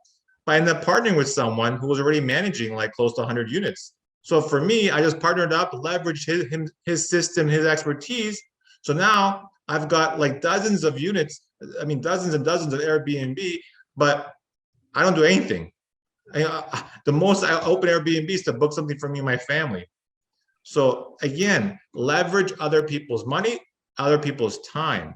But I ended up partnering with someone who was already managing like close to 100 units. So for me, I just partnered up, leveraged his system, his expertise. So now I've got like dozens of units, dozens and dozens of Airbnb, but I don't do anything. The most I open Airbnb is to book something for me and my family. So again, leverage other people's money, other people's time,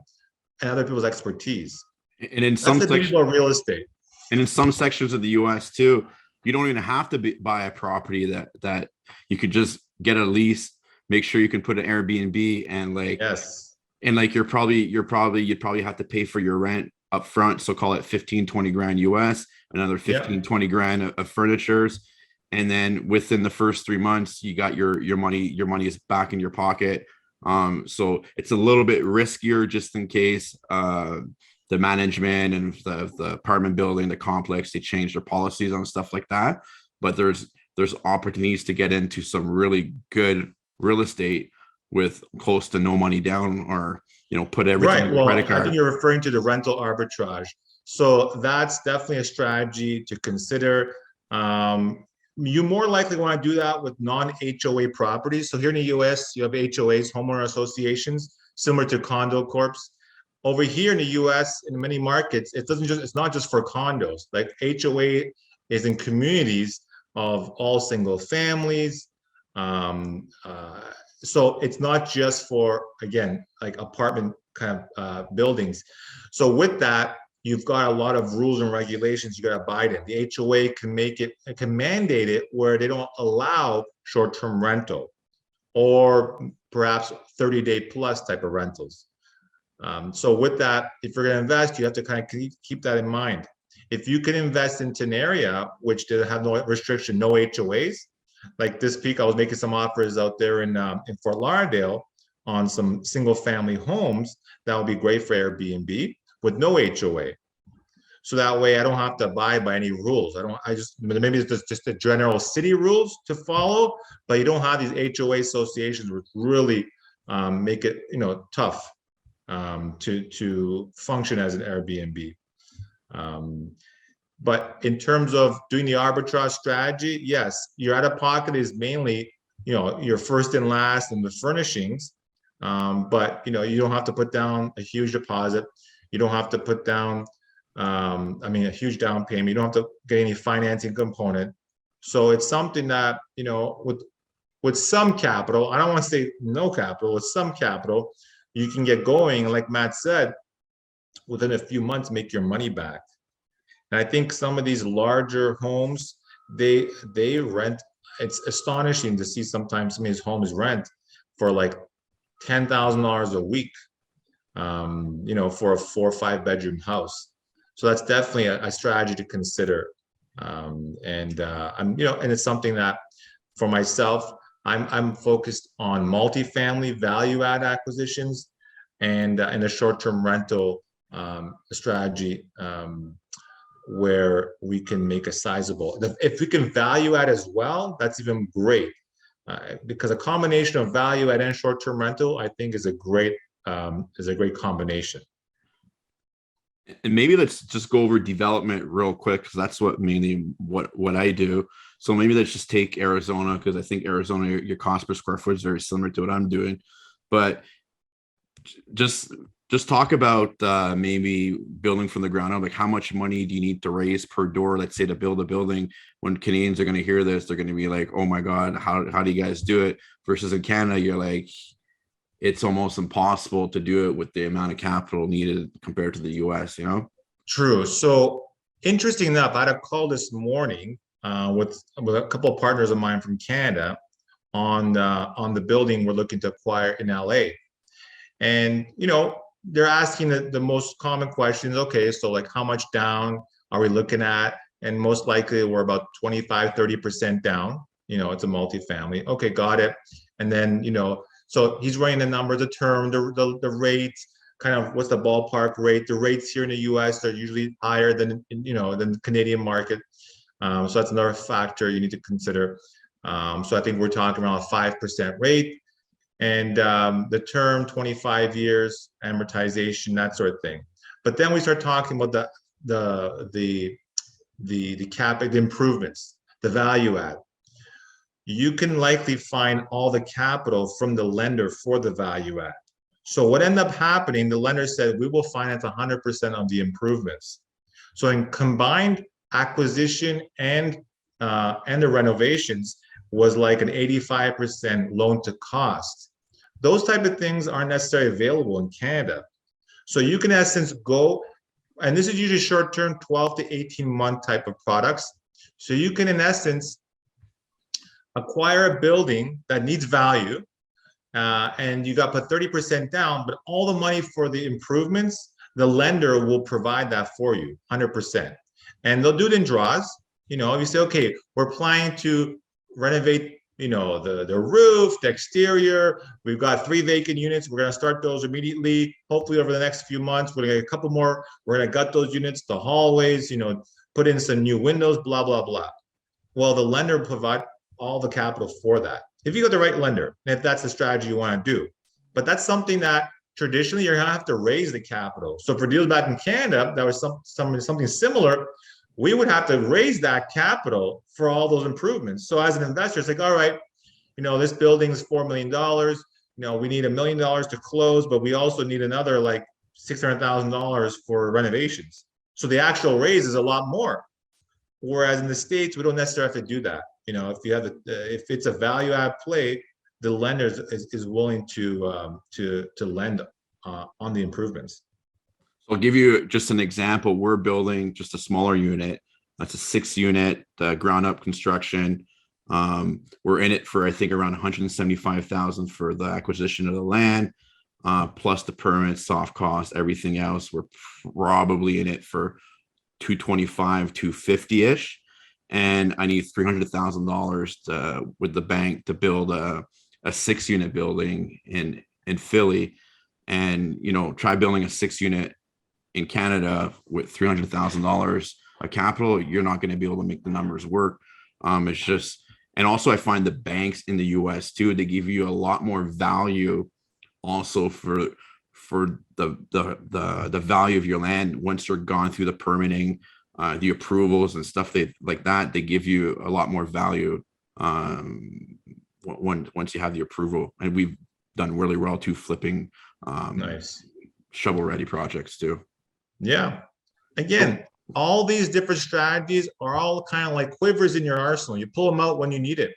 and other people's expertise. And in some sections of real estate. And in some sections of the US too, you don't even have to buy a property that you could just get a lease, make sure you can put an Airbnb, and like, yes. And like you'd probably have to pay for your rent up front. So call it 15, 20 grand US, another 15, Yeah. 20 grand of furnitures. And then within the first 3 months, you got your money is back in your pocket. So it's a little bit riskier just in case the management and the apartment building, the complex, they change their policies on stuff like that. But there's opportunities to get into some really good real estate with close to no money down, or put everything Right. on your credit Well, I think card. you're referring to the rental arbitrage. So that's definitely a strategy to consider. You more likely want to do that with non-HOA properties. So here in the US, you have HOAs, homeowner associations, similar to condo corps. Over here in the US, in many markets, it's not just for condos. Like HOA is in communities of all single families. Um, uh, so it's not just for, again, like apartment kind of buildings. So with that, you've got a lot of rules and regulations you got to abide in. The HOA can mandate it where they don't allow short-term rental or perhaps 30-day plus type of rentals. So with that, if you're going to invest, you have to kind of keep that in mind. If you can invest into an area which doesn't have no restriction, no HOAs, like this peak, I was making some offers out there in Fort Lauderdale on some single family homes that would be great for Airbnb with no HOA. So that way I don't have to abide by any rules. Maybe it's just the general city rules to follow, but you don't have these HOA associations which really make it, tough to function as an Airbnb. But in terms of doing the arbitrage strategy, yes, your out of pocket is mainly, your first and last and the furnishings. But you don't have to put down a huge deposit. You don't have to put down, a huge down payment. You don't have to get any financing component. So it's something that, with some capital, I don't want to say no capital, with some capital, you can get going. And like Matt said, within a few months, make your money back. And I think some of these larger homes, they rent. It's astonishing to see sometimes some of these homes rent for like $10,000 a week, for a 4 or 5 bedroom house. So that's definitely a strategy to consider. And it's something that for myself, I'm focused on multifamily value add acquisitions and in a short-term rental strategy where we can make a sizable. If we can value add as well, that's even great. Because a combination of value add and short-term rental, I think, is a great combination. And maybe let's just go over development real quick, because that's mainly what I do. So maybe let's just take Arizona, because I think Arizona, your cost per square foot is very similar to what I'm doing. But just talk about maybe building from the ground up. Like, how much money do you need to raise per door, let's say, to build a building? When Canadians are going to hear this, they're going to be like, oh my God, how do you guys do it? Versus in Canada, you're like, it's almost impossible to do it with the amount of capital needed compared to the US, True. So interesting enough, I had a call this morning with a couple of partners of mine from Canada on the building we're looking to acquire in LA. And, they're asking the most common questions. Okay, so like how much down are we looking at? And most likely we're about 25-30% down. It's a multifamily. Okay, got it. And then, so he's running the numbers, the term, the rates, kind of what's the ballpark rate. The rates here in the US are usually higher than the Canadian market. So that's another factor you need to consider. So I think we're talking around a 5% rate. And the term 25 years amortization, that sort of thing. But then we start talking about the CapEx, the improvements, the value add. You can likely find all the capital from the lender for the value add. So what ended up happening, the lender said, we will finance 100% of the improvements. So in combined acquisition and the renovations was like an 85% loan to cost. Those type of things aren't necessarily available in Canada. So you can, in essence, go, and this is usually short-term, 12 to 18-month type of products. So you can, in essence, acquire a building that needs value, and you got to put 30% down, but all the money for the improvements, the lender will provide that for you 100%. And they'll do it in draws. You know, if you say, okay, we're planning to renovate, you know, the roof, the exterior, we've got 3 vacant units. We're going to start those immediately. Hopefully over the next few months, we're going to get a couple more. We're going to gut those units, the hallways, you know, put in some new windows, blah, blah, blah. Well, the lender will provide all the capital for that. If you got the right lender, and if that's the strategy you want to do. But that's something that traditionally you're going to have to raise the capital. So for deals back in Canada, that was something similar. We would have to raise that capital for all those improvements. So as an investor, it's like, all right, you know, this building is $4 million. You know, we need $1 million to close, but we also need another like $600,000 for renovations. So the actual raise is a lot more. Whereas in the States, we don't necessarily have to do that. You know, if you have if it's a value add play, the lender is willing to lend on the improvements. So I'll give you just an example. We're building just a smaller unit. That's a 6-unit ground up construction. We're in it for, I think, around $175,000 for the acquisition of the land, plus the permits, soft costs, everything else. We're probably in it for $225, $250-ish. And I need $300,000 with the bank to build a 6-unit building in Philly. And, you know, try building a 6-unit in Canada with $300,000 of capital. You're not going to be able to make the numbers work. It's just, and also I find the banks in the US too, they give you a lot more value also for the value of your land once you're gone through the permitting, the approvals and stuff like that. They give you a lot more value once you have the approval. And we've done really well too, flipping nice shovel ready projects too. Yeah. Again, all these different strategies are all kind of like quivers in your arsenal. You pull them out when you need it.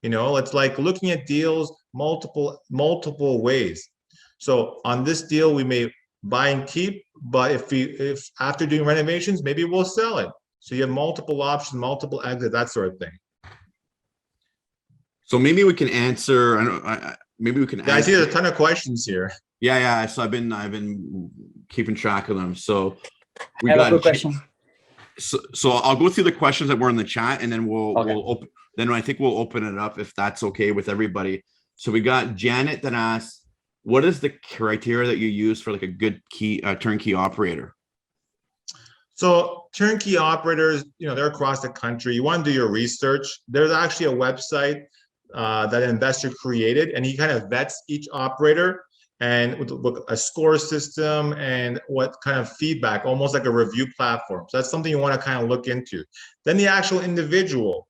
You know, it's like looking at deals multiple ways. So on this deal, we may buy and keep, but if after doing renovations, maybe we'll sell it. So you have multiple options, multiple exits, that sort of thing. So maybe we can answer. Maybe we can. Yeah, I see there's a ton of questions here. Yeah. So I've been keeping track of them. So we got a quick question. So I'll go through the questions that were in the chat, and then we'll open. Then I think we'll open it up if that's okay with everybody. So we got Janet that asks, what is the criteria that you use for like a good turnkey operator? So turnkey operators, you know, they're across the country. You want to do your research. There's actually a website that an investor created, and he kind of vets each operator and with a score system and what kind of feedback, almost like a review platform. So that's something you want to kind of look into. Then the actual individual,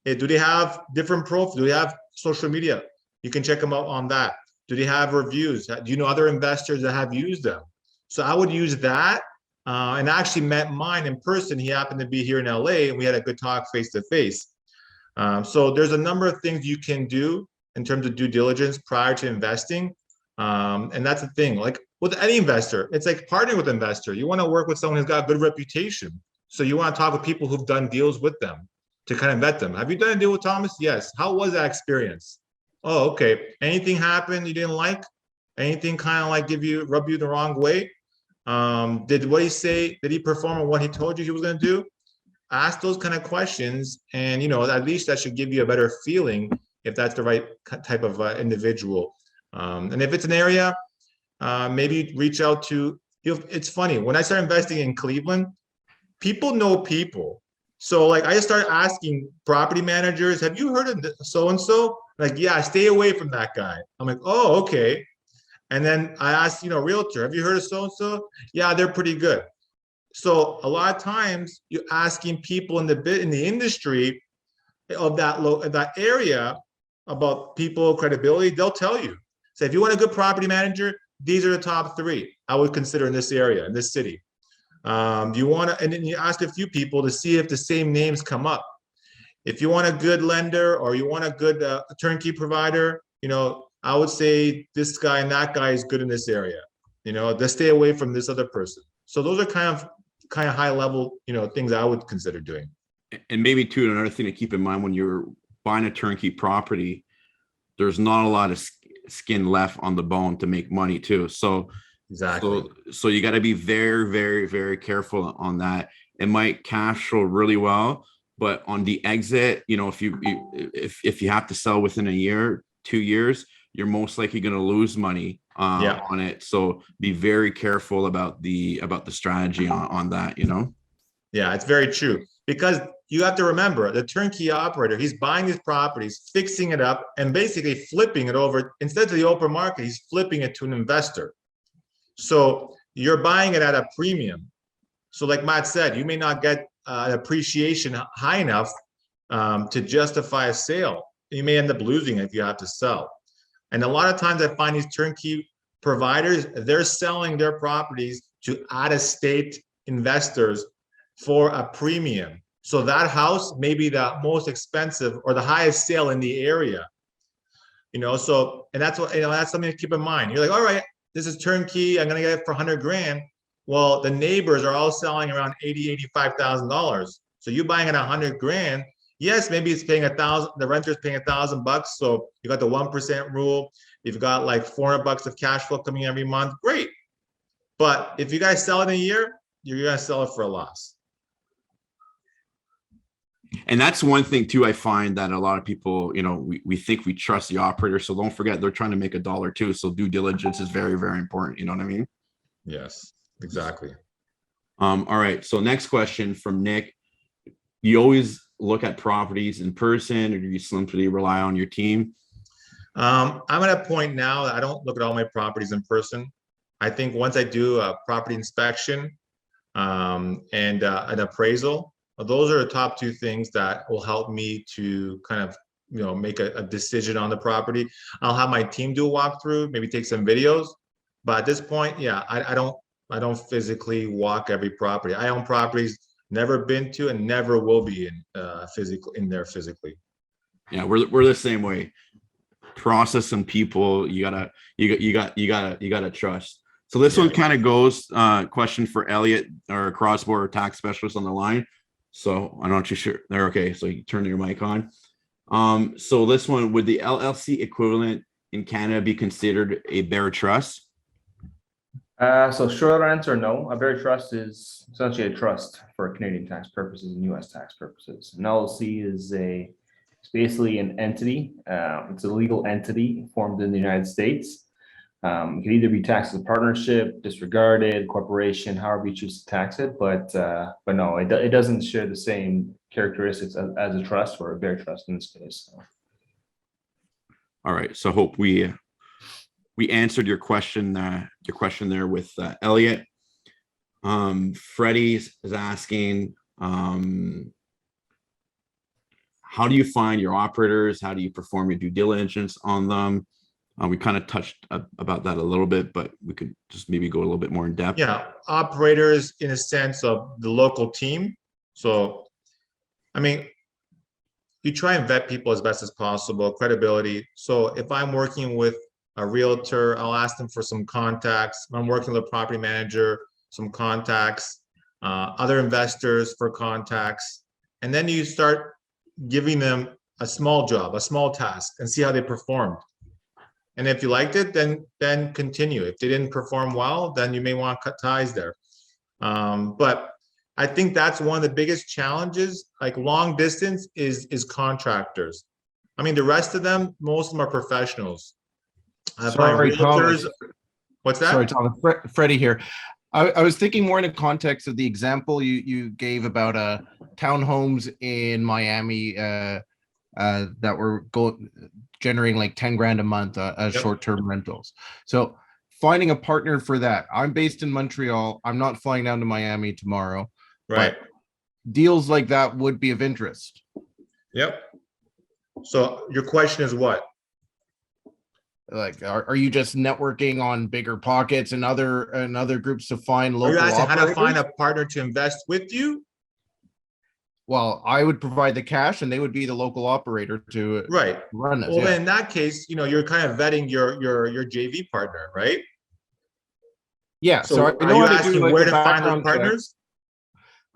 do they have different profiles? Do they have social media? You can check them out on that. Do they have reviews? Do you know other investors that have used them? So I would use that. And I actually met mine in person. He happened to be here in LA, and we had a good talk face to face. So there's a number of things you can do in terms of due diligence prior to investing. And that's the thing, like with any investor, it's like partnering with an investor. You want to work with someone who's got a good reputation. So you want to talk with people who've done deals with them to kind of vet them. Have you done a deal with Thomas? Yes. How was that experience? Oh, okay. Anything happened you didn't like? Anything kind of like rub you the wrong way? Did what he say, did he perform on what he told you he was going to do? Ask those kind of questions, and you know, at least that should give you a better feeling if that's the right type of individual. And if it's an area, maybe reach out to, it's funny, when I started investing in Cleveland, people know people. So like I just started asking property managers, have you heard of so-and-so? Like, yeah, stay away from that guy. I'm like, oh, okay. And then I asked, you know, realtor, have you heard of so-and-so? Yeah, they're pretty good. So a lot of times you're asking people in the industry of that area about people credibility, they'll tell you. So if you want a good property manager, these are the top 3 I would consider in this area, in this city. You want to, and then you ask a few people to see if the same names come up. If you want a good lender or you want a good turnkey provider, you know, I would say this guy and that guy is good in this area. You know, they stay away from this other person. So those are kind of high level, you know, things I would consider doing. And maybe too, another thing to keep in mind when you're buying a turnkey property, there's not a lot of skin left on the bone to make money too. So exactly. So you got to be very, very, very careful on that. It might cash flow really well, but on the exit, if you have to sell within a year, 2 years, you're most likely going to lose money Yeah. on it. So be very careful about the strategy on that. Yeah, it's very true. Because you have to remember the turnkey operator, he's buying these properties, fixing it up, and basically flipping it over. Instead of the open market, he's flipping it to an investor. So you're buying it at a premium. So like Matt said, you may not get an appreciation high enough to justify a sale. You may end up losing if you have to sell. And a lot of times I find these turnkey providers, they're selling their properties to out-of-state investors for a premium. So that house may be the most expensive or the highest sale in the area. So, and that's that's something to keep in mind. You're like, all right, this is turnkey. I'm going to get it for 100 grand. Well, the neighbors are all selling around $85,000. So you buying it 100 grand. Yes, maybe it's paying $1,000. The renter's paying $1,000. So you got the 1% rule. You've got like $400 of cash flow coming every month. Great. But if you guys sell it in a year, you're going to sell it for a loss. And that's one thing too. I find that a lot of people, we think we trust the operator. So don't forget, they're trying to make a dollar too. So due diligence is very, very important. You know what I mean? Yes, exactly. All right. So next question from Nick. You always look at properties in person, or do you simply rely on your team? I'm at a point now that I don't look at all my properties in person. I think once I do a property inspection and an appraisal, those are the top two things that will help me to kind of make a decision on the property. I'll have my team do a walkthrough, maybe take some videos, but at this point, yeah, I don't physically walk every property. I own properties never been to and never will be in there physically. Yeah, we're the same way. Process and people you gotta trust. So this one kind of goes question for Elliot, our cross-border tax specialist on the line. So I'm not too sure they're okay. So you turn your mic on. So this one, would the LLC equivalent in Canada be considered a bare trust? So short answer, no. A bare trust is essentially a trust for Canadian tax purposes and US tax purposes. An LLC it's basically an entity. It's a legal entity formed in the United States. It can either be taxed as a partnership, disregarded, corporation, however you choose to tax it. But no, it doesn't share the same characteristics as a trust or a bare trust in this case. So. All right. So hope we answered your question there with Elliot. Freddie is asking, how do you find your operators? How do you perform your due diligence on them? We kind of touched about that a little bit, but we could just maybe go a little bit more in depth. Yeah, operators in a sense of the local team. So, I mean, you try and vet people as best as possible, credibility. So if I'm working with a realtor, I'll ask them for some contacts. If I'm working with a property manager, some contacts, other investors for contacts. And then you start giving them a small job, a small task, and see how they performed. And if you liked it, then continue. If they didn't perform well, then you may want to cut ties there. But I think that's one of the biggest challenges, like long distance is contractors. I mean, the rest of them, most of them are professionals. Sorry, realtors, Thomas. what's that? Sorry, Thomas. Freddie here. I was thinking more in the context of the example you gave about townhomes in Miami that were generating like 10 grand a month as short-term rentals. So finding a partner for that. I'm based in Montreal. I'm not flying down to Miami tomorrow. Right. Deals like that would be of interest. Yep. So your question is what? Like, are you just networking on Bigger Pockets and other groups to find local Are you asking operators? how to find a partner to invest with you? Well, I would provide the cash and they would be the local operator to run this. Well, in that case, you're kind of vetting your JV partner, right? Yeah. So I know are you how to asking do, like, where the to find those background partners?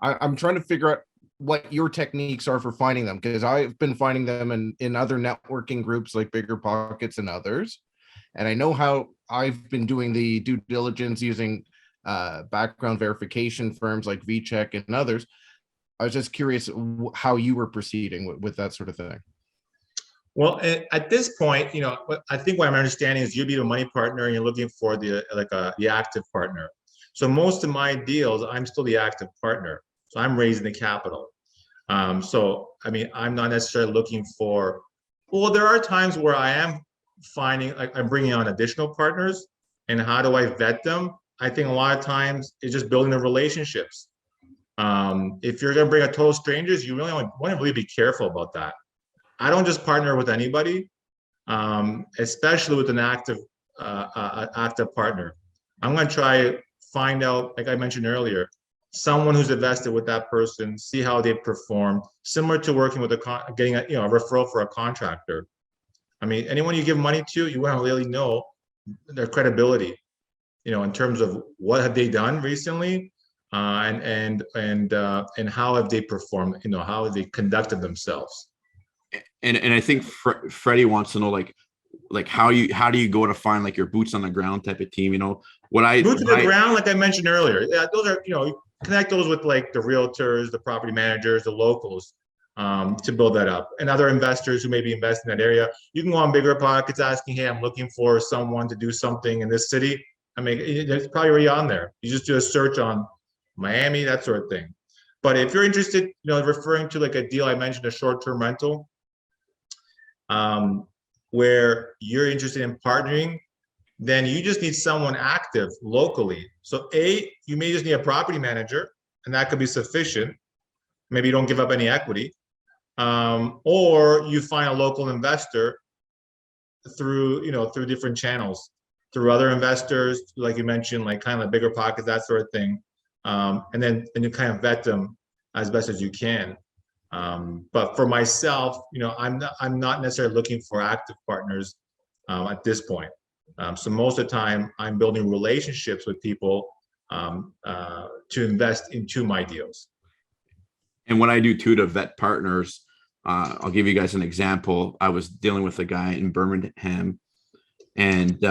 I'm trying to figure out what your techniques are for finding them, because I've been finding them in other networking groups like Bigger Pockets and others. And I know how I've been doing the due diligence using background verification firms like VCheck and others. I was just curious how you were proceeding with that sort of thing. Well, at this point, I think what I'm understanding is you'd be the money partner and you're looking for the active partner. So most of my deals, I'm still the active partner. So I'm raising the capital. So, I mean, I'm not necessarily looking for, well, there are times where I am finding, like, I'm bringing on additional partners, and how do I vet them? I think a lot of times it's just building the relationships. If you're going to bring a total strangers, you really want to really be careful about that. I don't just partner with anybody, especially with an active partner. I'm going to try find out, like I mentioned earlier, someone who's invested with that person, see how they perform, similar to working with getting a referral for a contractor. I mean, anyone you give money to, you want to really know their credibility, in terms of what have they done recently, and how have they performed, how have they conducted themselves. And I think Freddie wants to know like how do you go to find like your boots on the ground type of team? Boots on the ground, like I mentioned earlier, yeah, those are, connect those with like the realtors, the property managers, the locals, to build that up, and other investors who maybe invest in that area. You can go on Bigger Pockets asking, hey, I'm looking for someone to do something in this city. I mean, it's probably already on there. You just do a search on Miami, that sort of thing. But if you're interested, referring to like a deal I mentioned, a short-term rental, where you're interested in partnering, then you just need someone active locally. So you may just need a property manager, and that could be sufficient. Maybe you don't give up any equity, or you find a local investor through different channels, through other investors, like you mentioned, like kind of Bigger Pockets, that sort of thing, and then you kind of vet them as best as you can. But for myself, I'm not necessarily looking for active partners at this point. So most of the time, I'm building relationships with people to invest into my deals. And what I do too to vet partners, I'll give you guys an example. I was dealing with a guy in Birmingham, and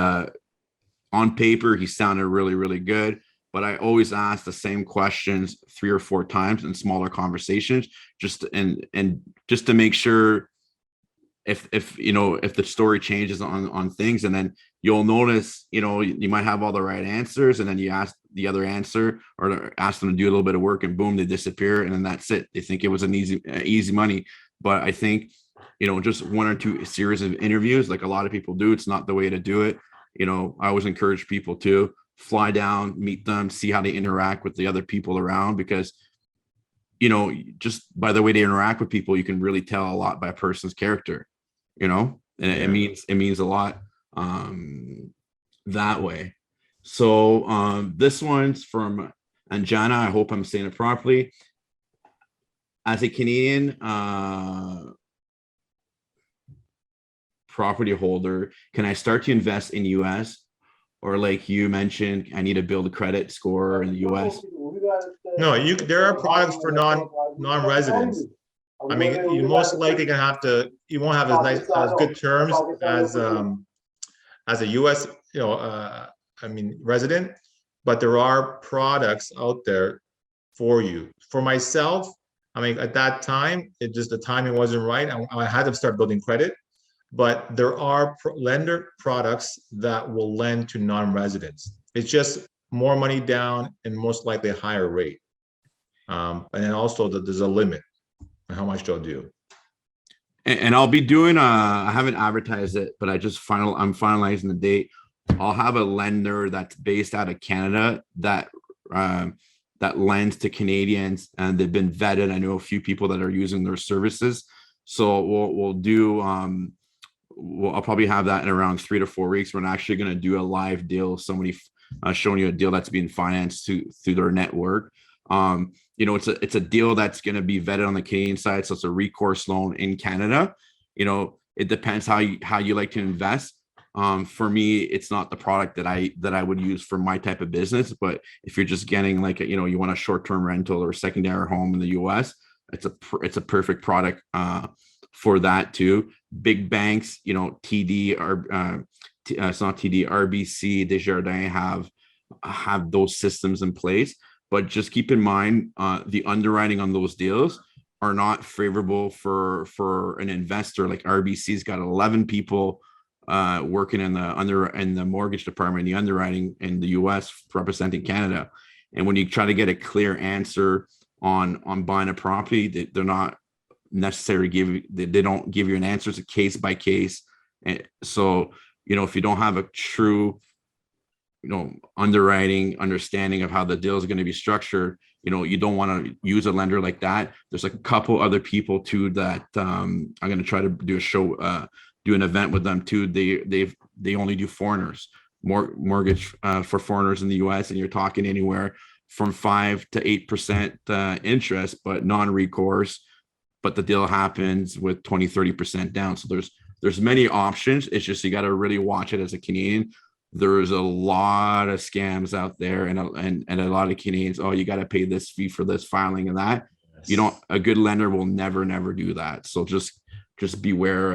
on paper, he sounded really, really good. But I always ask the same questions 3 or 4 times in smaller conversations, just to make sure if the story changes on things, and then you'll notice, you might have all the right answers, and then you ask the other answer or ask them to do a little bit of work, and boom, they disappear, and then that's it. They think it was an easy money. But I think, just 1 or 2 series of interviews, like a lot of people do, it's not the way to do it. I always encourage people to fly down, meet them, see how they interact with the other people around, because just by the way they interact with people, you can really tell a lot by a person's character, and it means a lot that way. So this one's from Anjana. I hope I'm saying it properly. As a Canadian property holder, can I start to invest in US? Or like you mentioned, I need to build a credit score in the US. No, there are products for non-residents. I mean, you most likely you won't have as good terms as a US, resident, but there are products out there for you. For myself, I mean, at that time, the timing wasn't right. I had to start building credit. But there are lender products that will lend to non-residents. It's just more money down and most likely a higher rate. And then also there's a limit on how much they'll do. And I'll be doing, I haven't advertised it, but I'm finalizing the date. I'll have a lender that's based out of Canada that lends to Canadians, and they've been vetted. I know a few people that are using their services. So we'll do, I'll probably have that in around 3 to 4 weeks. We're actually going to do a live deal. Somebody showing you a deal that's being financed through their network. It's a deal that's going to be vetted on the Canadian side. So it's a recourse loan in Canada. It depends how you like to invest. For me, it's not the product that I would use for my type of business. But if you're just getting like, you want a short-term rental or a secondary home in the US, it's a perfect product for that too. Big banks, TD it's not TD, RBC, Desjardins have those systems in place. But just keep in mind, the underwriting on those deals are not favorable for an investor. Like RBC's got 11 people working in the mortgage department, the underwriting in the US representing Canada. And when you try to get a clear answer on buying a property, they're not necessarily they don't give you an answer. It's a case by case. And so, if you don't have a true, underwriting understanding of how the deal is going to be structured, you don't want to use a lender like that. There's a couple other people too that I'm going to try to do a show, do an event with them too. They only do foreigners, mortgage for foreigners in the US, and you're talking anywhere from 5 to 8% interest, but non-recourse. But the deal happens with 20-30% down. So there's many options. It's just you got to really watch it as a Canadian. There's a lot of scams out there, and a lot of Canadians. Oh, you got to pay this fee for this filing and that. Yes. A good lender will never do that. So just beware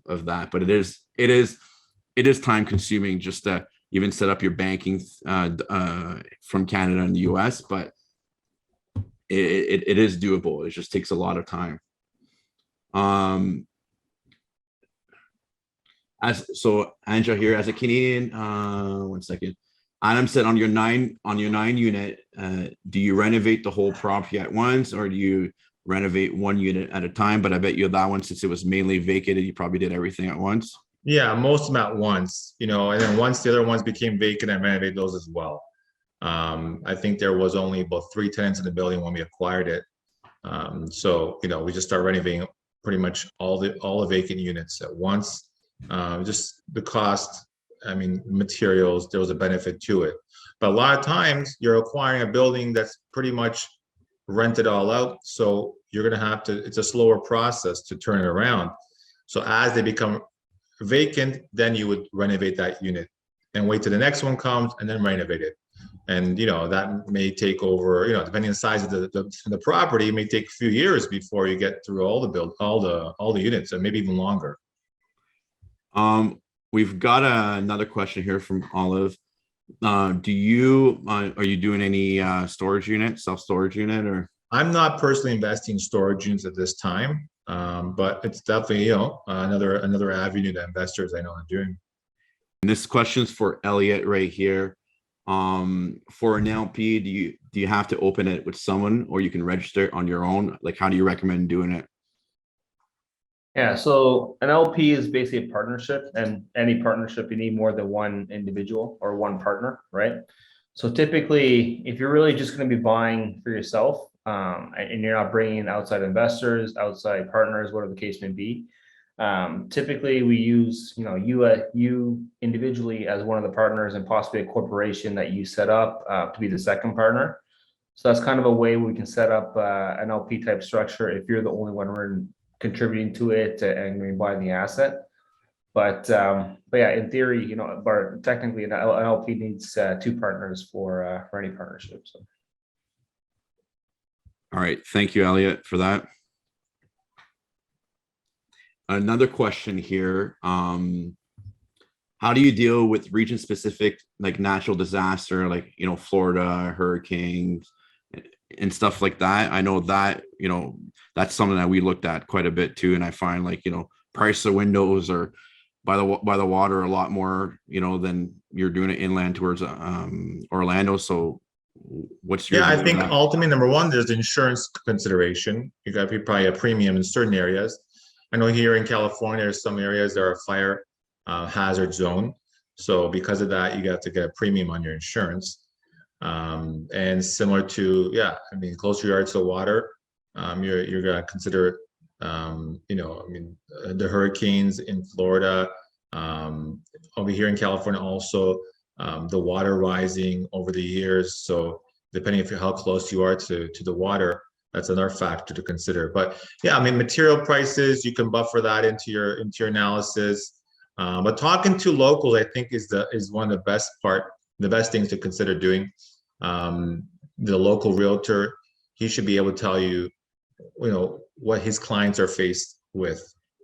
of that. But it is time consuming just to even set up your banking from Canada and the US. But it is doable. It just takes a lot of time. Anja here, as a Canadian, 1 second. Adam said on your nine unit, do you renovate the whole property at once, or do you renovate one unit at a time? But I bet you that one, since it was mainly vacated, you probably did everything at once. Yeah, most of them at once, and then once the other ones became vacant, I renovated those as well. I think there was only about 3 tenants in the building when we acquired it. So, we just started renovating pretty much all the vacant units at once. Just the cost, materials, there was a benefit to it. But a lot of times you're acquiring a building that's pretty much rented all out. So you're going to have to, it's a slower process to turn it around. So as they become vacant, then you would renovate that unit and wait till the next one comes and then renovate it. And, that may take over, depending on the size of the property, it may take a few years before you get through all the units, and maybe even longer. We've got another question here from Olive. Are you doing any storage unit, self-storage unit, or? I'm not personally investing in storage units at this time, but it's definitely, another avenue that investors I know are doing. And this question's for Elliot right here. For an LP, do you have to open it with someone, or you can register it on your own? Like, how do you recommend doing it? Yeah, so an LP is basically a partnership, and any partnership, you need more than one individual or one partner, right? So typically, if you're really just going to be buying for yourself, and you're not bringing in outside investors, outside partners, whatever the case may be, typically we use, you individually as one of the partners, and possibly a corporation that you set up to be the second partner. So that's kind of a way we can set up an LP type structure if you're the only one contributing to it and we buy the asset. But yeah, in theory, but technically an LP needs 2 partners for any partnership. So. All right, thank you, Elliot, for that. Another question here. How do you deal with region specific, like natural disaster, like, Florida, hurricanes and stuff like that? I know that, that's something that we looked at quite a bit too. And I find like, price of windows are by the water a lot more, than you're doing it inland towards Orlando. So what's your? Yeah, I think ultimately, number one, there's the insurance consideration. You got to be probably a premium in certain areas. I know here in California, there's some areas that are fire hazard zone. So because of that, you got to get a premium on your insurance. And similar to, closer yards to water, you're going to consider, the hurricanes in Florida, over here in California, also the water rising over the years. So depending on how close you are to the water, that's another factor to consider. But yeah, material prices, you can buffer that into your analysis. But talking to locals, I think is one of the best things to consider doing. The local realtor, he should be able to tell you, what his clients are faced with,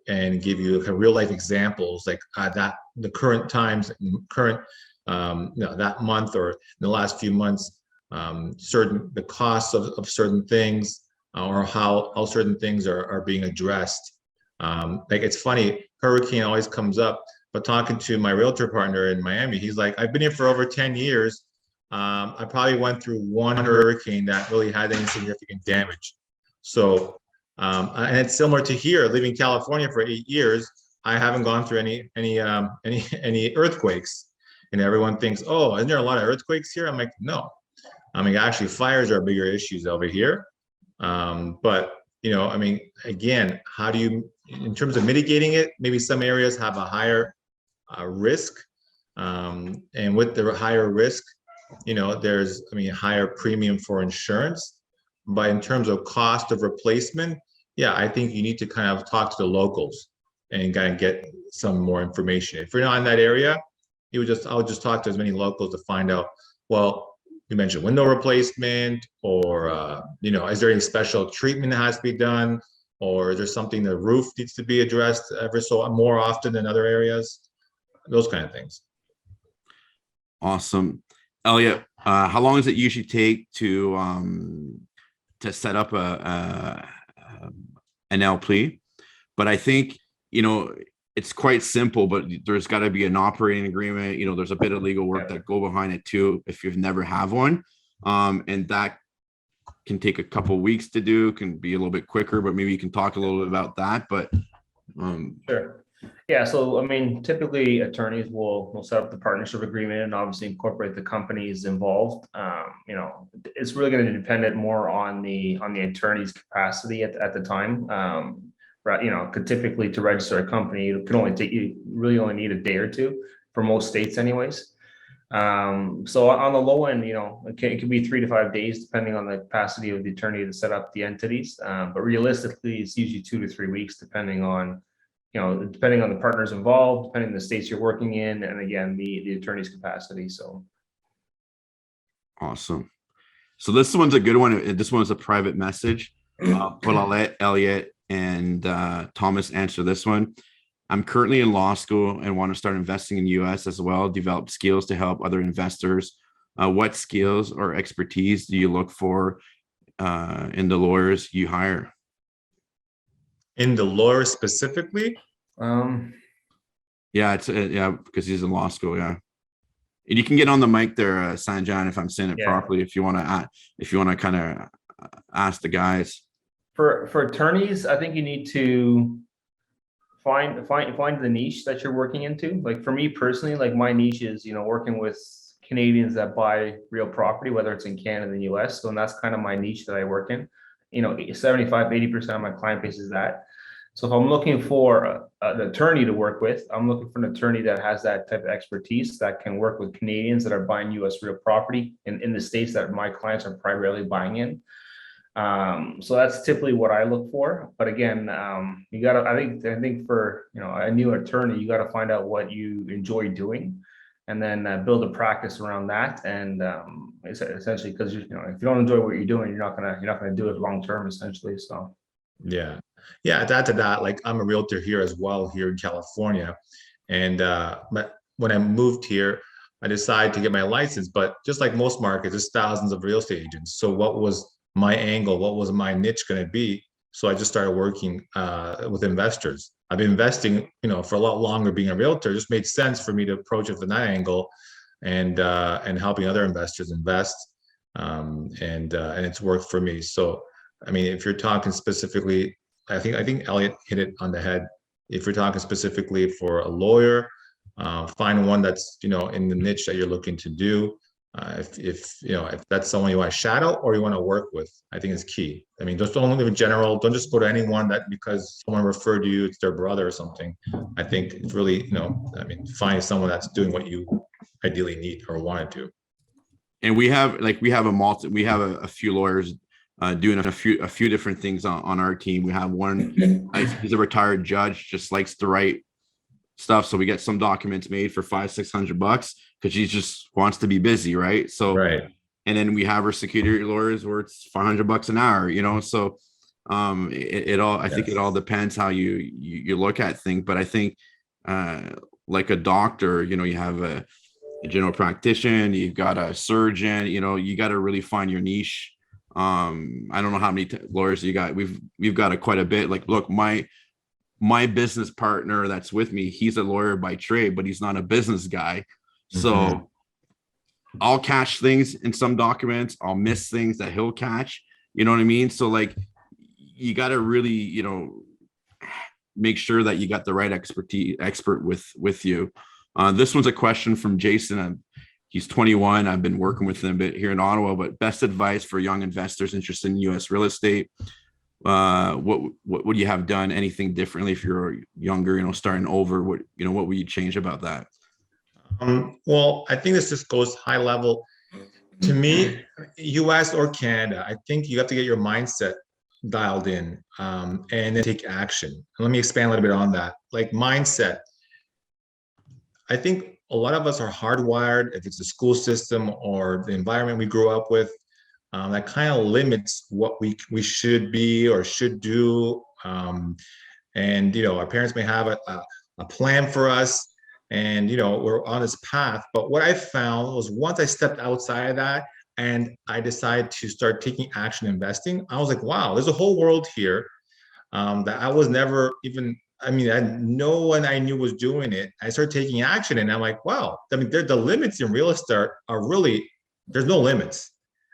and give you like real life examples, like that the current times, current that month or in the last few months, the costs of certain things, or how certain things are being addressed. Like it's funny, hurricane always comes up, but talking to my realtor partner in Miami, he's like, I've been here for over 10 years. I probably went through one hurricane that really had any significant damage. So, and it's similar to here, living in California for 8 years. I haven't gone through any earthquakes, and everyone thinks, oh, isn't there a lot of earthquakes here? I'm like, no. I mean, actually, fires are bigger issues over here. But I mean, again, how do you, in terms of mitigating it, maybe some areas have a higher risk, and with the higher risk, there's, I mean, higher premium for insurance. But in terms of cost of replacement, yeah, I think you need to kind of talk to the locals and kind of get some more information. If you're not in that area, I'll just talk to as many locals to find out, well, you mentioned window replacement, or is there any special treatment that has to be done, or is there something the roof needs to be addressed ever so more often than other areas? Those kind of things. Awesome. Elliot, how long does it usually take to set up an LP? But I think, it's quite simple, but there's got to be an operating agreement. There's a bit of legal work that go behind it too, if you've never have one. And that can take a couple of weeks to do, can be a little bit quicker, but maybe you can talk a little bit about that. But Sure. Yeah. So, I mean, typically attorneys will set up the partnership agreement and obviously incorporate the companies involved. It's really going to depend more on the attorney's capacity at the time. Could typically, to register a company, it can only take you really only need a day or two for most states anyways. So on the low end, it can be 3 to 5 days depending on the capacity of the attorney to set up the entities. But realistically, it's usually 2 to 3 weeks depending on the partners involved, depending on the states you're working in, and again, the attorney's capacity. So awesome. So this one's a good one. This one's a private message, but I'll let Elliot and Thomas answer this one. I'm currently in law school and want to start investing in the US as well, develop skills to help other investors. What skills or expertise do you look for in the lawyers you hire? In the lawyer specifically? Yeah, because he's in law school. Yeah. And you can get on the mic there, Sanjan, if I'm saying it properly, if you want to kind of ask the guys. For attorneys, I think you need to find the niche that you're working into. Like for me personally, like my niche is, working with Canadians that buy real property, whether it's in Canada and the US. So, and that's kind of my niche that I work in. 75-80% of my client base is that. So if I'm looking for an attorney to work with, I'm looking for an attorney that has that type of expertise that can work with Canadians that are buying US real property in the states that my clients are primarily buying in. So that's typically what I look for. But again, you gotta, I think for, a new attorney, you got to find out what you enjoy doing and then build a practice around that. And essentially, because if you don't enjoy what you're doing, you're not gonna do it long term, essentially. So Yeah. Add to that, like I'm a realtor here as well, here in California. And but when I moved here, I decided to get my license. But just like most markets, there's thousands of real estate agents. So what was my angle? What was my niche going to be? So I just started working with investors. I've been investing, for a lot longer being a realtor. It just made sense for me to approach it from that angle and helping other investors invest. And it's worked for me. So, I mean, if you're talking specifically, I think Elliot hit it on the head. If you're talking specifically for a lawyer, find one that's, in the niche that you're looking to do. If that's someone you want to shadow or you want to work with, I think is key. I mean, just don't live in general. Don't just go to anyone that because someone referred to you, it's their brother or something. I think it's really, find someone that's doing what you ideally need or want to do. And we have a few lawyers doing a few different things on our team. We have one, he's a retired judge, just likes to write stuff. So we get some documents made for $500-600 because he just wants to be busy, right? So, right. And then we have our security lawyers where it's $500 an hour, So I think it all depends how you look at things. But I think like a doctor, you have a general practitioner, you've got a surgeon, you got to really find your niche. I don't know how many lawyers you got. We've got quite a bit. Like, look, my business partner that's with me, he's a lawyer by trade, but he's not a business guy. So I'll catch things in some documents. I'll miss things that he'll catch. You know what I mean? So like, you got to really, make sure that you got the right expert with you. This one's a question from Jason. He's 21. I've been working with him a bit here in Ottawa, but best advice for young investors interested in U.S. real estate. What would you have done anything differently if you're younger, starting over? What would you change about that? Well, I think this just goes high level. To me, US or Canada, I think you have to get your mindset dialed in and then take action. And let me expand a little bit on that. Like mindset, I think a lot of us are hardwired, if it's the school system or the environment we grew up with, that kind of limits what we should be or should do. And our parents may have a plan for us, and we're on this path. But what I found was once I stepped outside of that and I decided to start taking action investing, I was like, wow, there's a whole world here that I was never even, no one I knew was doing it. I started taking action and I'm like, wow, the limits in real estate are really, there's no limits.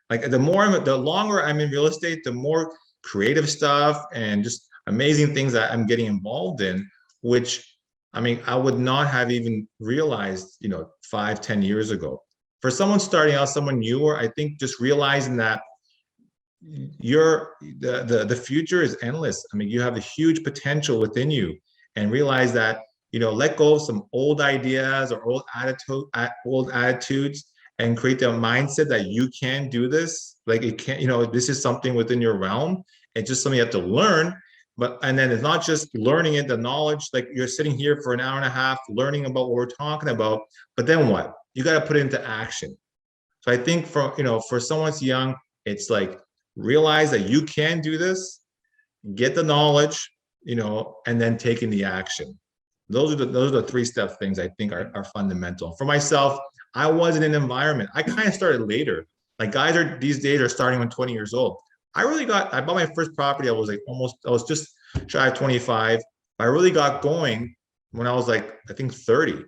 Like the longer I'm in real estate, the more creative stuff and just amazing things that I'm getting involved in, which I would not have even realized, 5-10 years ago. For someone starting out, someone newer, I think just realizing that the future is endless. You have a huge potential within you, and realize that, let go of some old ideas or old attitudes and create the mindset that you can do this. Like it can't, this is something within your realm. It's just something you have to learn. And then it's not just learning it, the knowledge, like you're sitting here for an hour and a half learning about what we're talking about, but then what? You got to put it into action. So I think for someone that's young, it's like realize that you can do this, get the knowledge, and then taking the action. Those are the 3-step things I think are fundamental. For myself, I was in an environment, I kind of started later. Like guys these days are starting when 20 years old. I bought my first property. I was just shy of 25. I really got going when I was like, I think 30.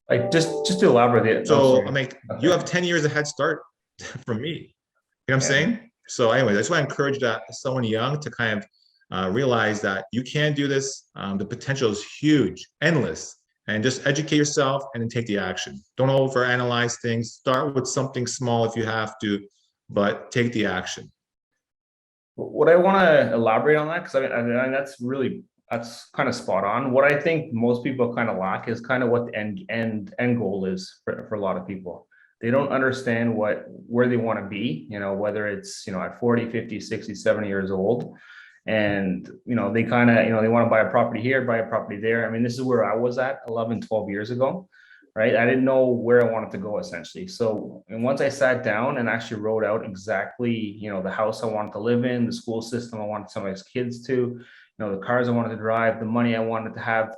Like just to elaborate. So you have 10 years of head start from me. You know what I'm saying? So anyways, I just want to encourage that someone young to kind of realize that you can do this. The potential is huge, endless, and just educate yourself and then take the action. Don't overanalyze things. Start with something small if you have to, but take the action. What I want to elaborate on that, because that's kind of spot on. What I think most people kind of lack is kind of what the end goal is for a lot of people. They don't understand where they want to be, whether it's, at 40, 50, 60, 70 years old. And, they kind of, they want to buy a property here, buy a property there. This is where I was at 11, 12 years ago. Right. I didn't know where I wanted to go essentially. So, and once I sat down and actually wrote out exactly, the house I wanted to live in, the school system I wanted some of my kids to, the cars I wanted to drive, the money I wanted to have,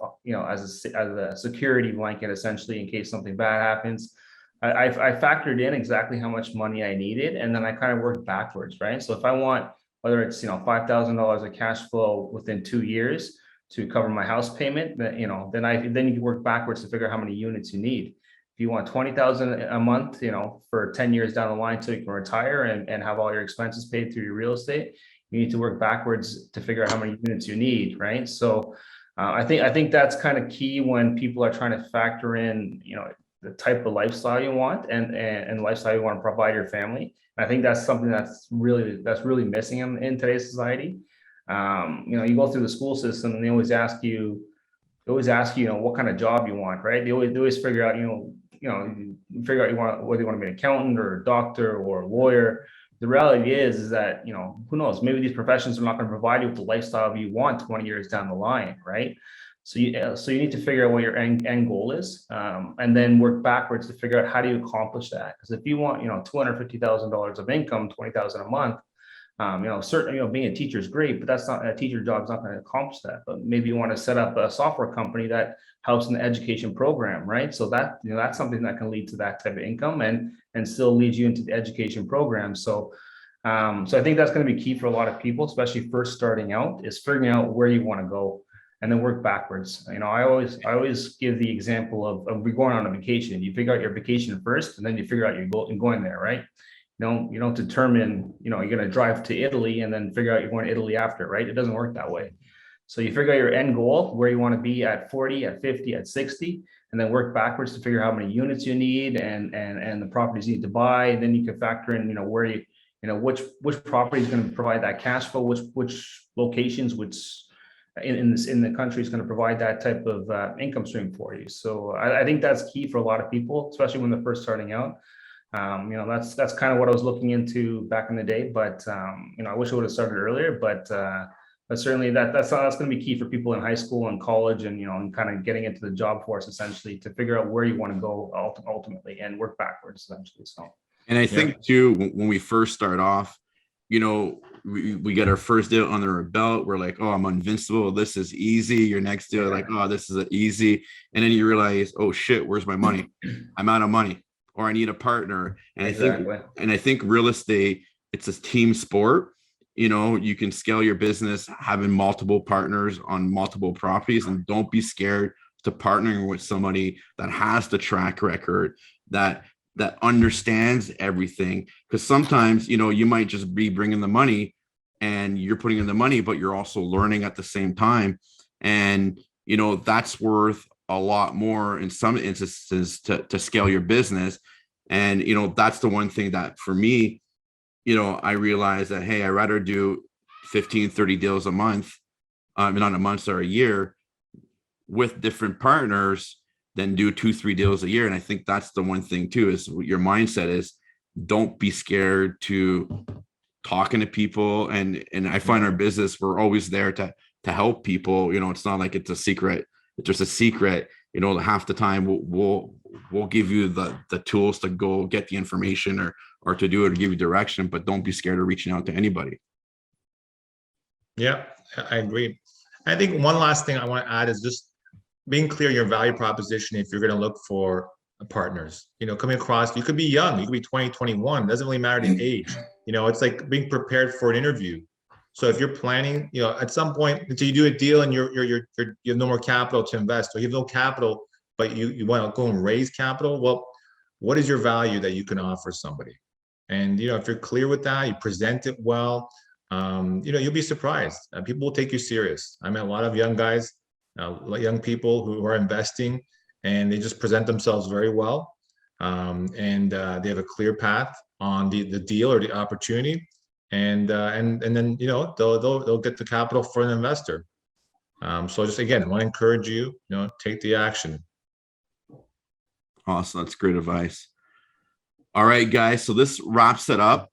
as a security blanket, essentially, in case something bad happens. I factored in exactly how much money I needed. And then I kind of worked backwards. Right. So if I want, whether it's, $5,000 of cash flow within 2 years to cover my house payment, then you can work backwards to figure out how many units you need. If you want 20,000 a month, for 10 years down the line so you can retire and have all your expenses paid through your real estate, you need to work backwards to figure out how many units you need, right? So I think that's kind of key when people are trying to factor in, the type of lifestyle you want and lifestyle you want to provide your family. And I think that's something that's really missing in today's society. You go through the school system and they always ask you, what kind of job you want, right? They always figure out, whether you want to be an accountant or a doctor or a lawyer. The reality is that, who knows, maybe these professions are not going to provide you with the lifestyle you want 20 years down the line, right? So you need to figure out what your end goal is, and then work backwards to figure out how do you accomplish that. Because if you want, $250,000 of income, $20,000 a month, Certainly, being a teacher is great, but that's not, a teacher job is not going to accomplish that. But maybe you want to set up a software company that helps in the education program, right? So that, that's something that can lead to that type of income and still leads you into the education program. So I think that's going to be key for a lot of people, especially first starting out, is figuring out where you want to go and then work backwards. I always give the example of we going on a vacation. You figure out your vacation first, and then you figure out your goal and going there, right? You don't determine, you're going to drive to Italy and then figure out you're going to Italy after, right? It doesn't work that way. So you figure out your end goal, where you want to be at 40, at 50, at 60, and then work backwards to figure out how many units you need and the properties you need to buy. And then you can factor in, where which property is going to provide that cash flow, which locations, which in the country is going to provide that type of income stream for you. So I think that's key for a lot of people, especially when they're first starting out. That's kind of what I was looking into back in the day, but I wish I would have started earlier, but certainly that's going to be key for people in high school and college and, and kind of getting into the job force essentially to figure out where you want to go ultimately and work backwards essentially. So. And I think too, when we first start off, we get our first deal under our belt. We're like, oh, I'm invincible. This is easy. Your next deal, like, oh, this is easy. And then you realize, oh shit, where's my money? I'm out of money, or I need a partner. And I think real estate, it's a team sport. You can scale your business having multiple partners on multiple properties, and don't be scared to partnering with somebody that has the track record, that understands everything. Because sometimes, you might just be bringing the money and you're putting in the money, but you're also learning at the same time. And, that's worth a lot more in some instances to scale your business. And, that's the one thing that for me, I realized that, hey, I'd rather do 15, 30 deals a month, not a month or a year with different partners than do 2-3 deals a year. And I think that's the one thing too, is your mindset is don't be scared to talking to people. And I find our business, we're always there to help people. It's not like it's a secret. It's just a secret. Half the time we'll give you the tools to go get the information or to do it or give you direction, but don't be scared of reaching out to anybody. Yeah, I agree. I think one last thing I want to add is just being clear your value proposition if you're going to look for partners. Coming across, you could be young, you could be 20, 21, doesn't really matter the age. It's like being prepared for an interview. So if you're planning, at some point until you do a deal and you have no more capital to invest, or you have no capital, but you want to go and raise capital, well, what is your value that you can offer somebody? And if you're clear with that, you present it well, you'll be surprised. People will take you serious. I met a lot of young guys, young people who are investing, and they just present themselves very well, and they have a clear path on the deal or the opportunity, and then they'll get the capital for an investor. So just again, I want to encourage you, take the action. Awesome, that's great advice. All right, guys, so this wraps it up.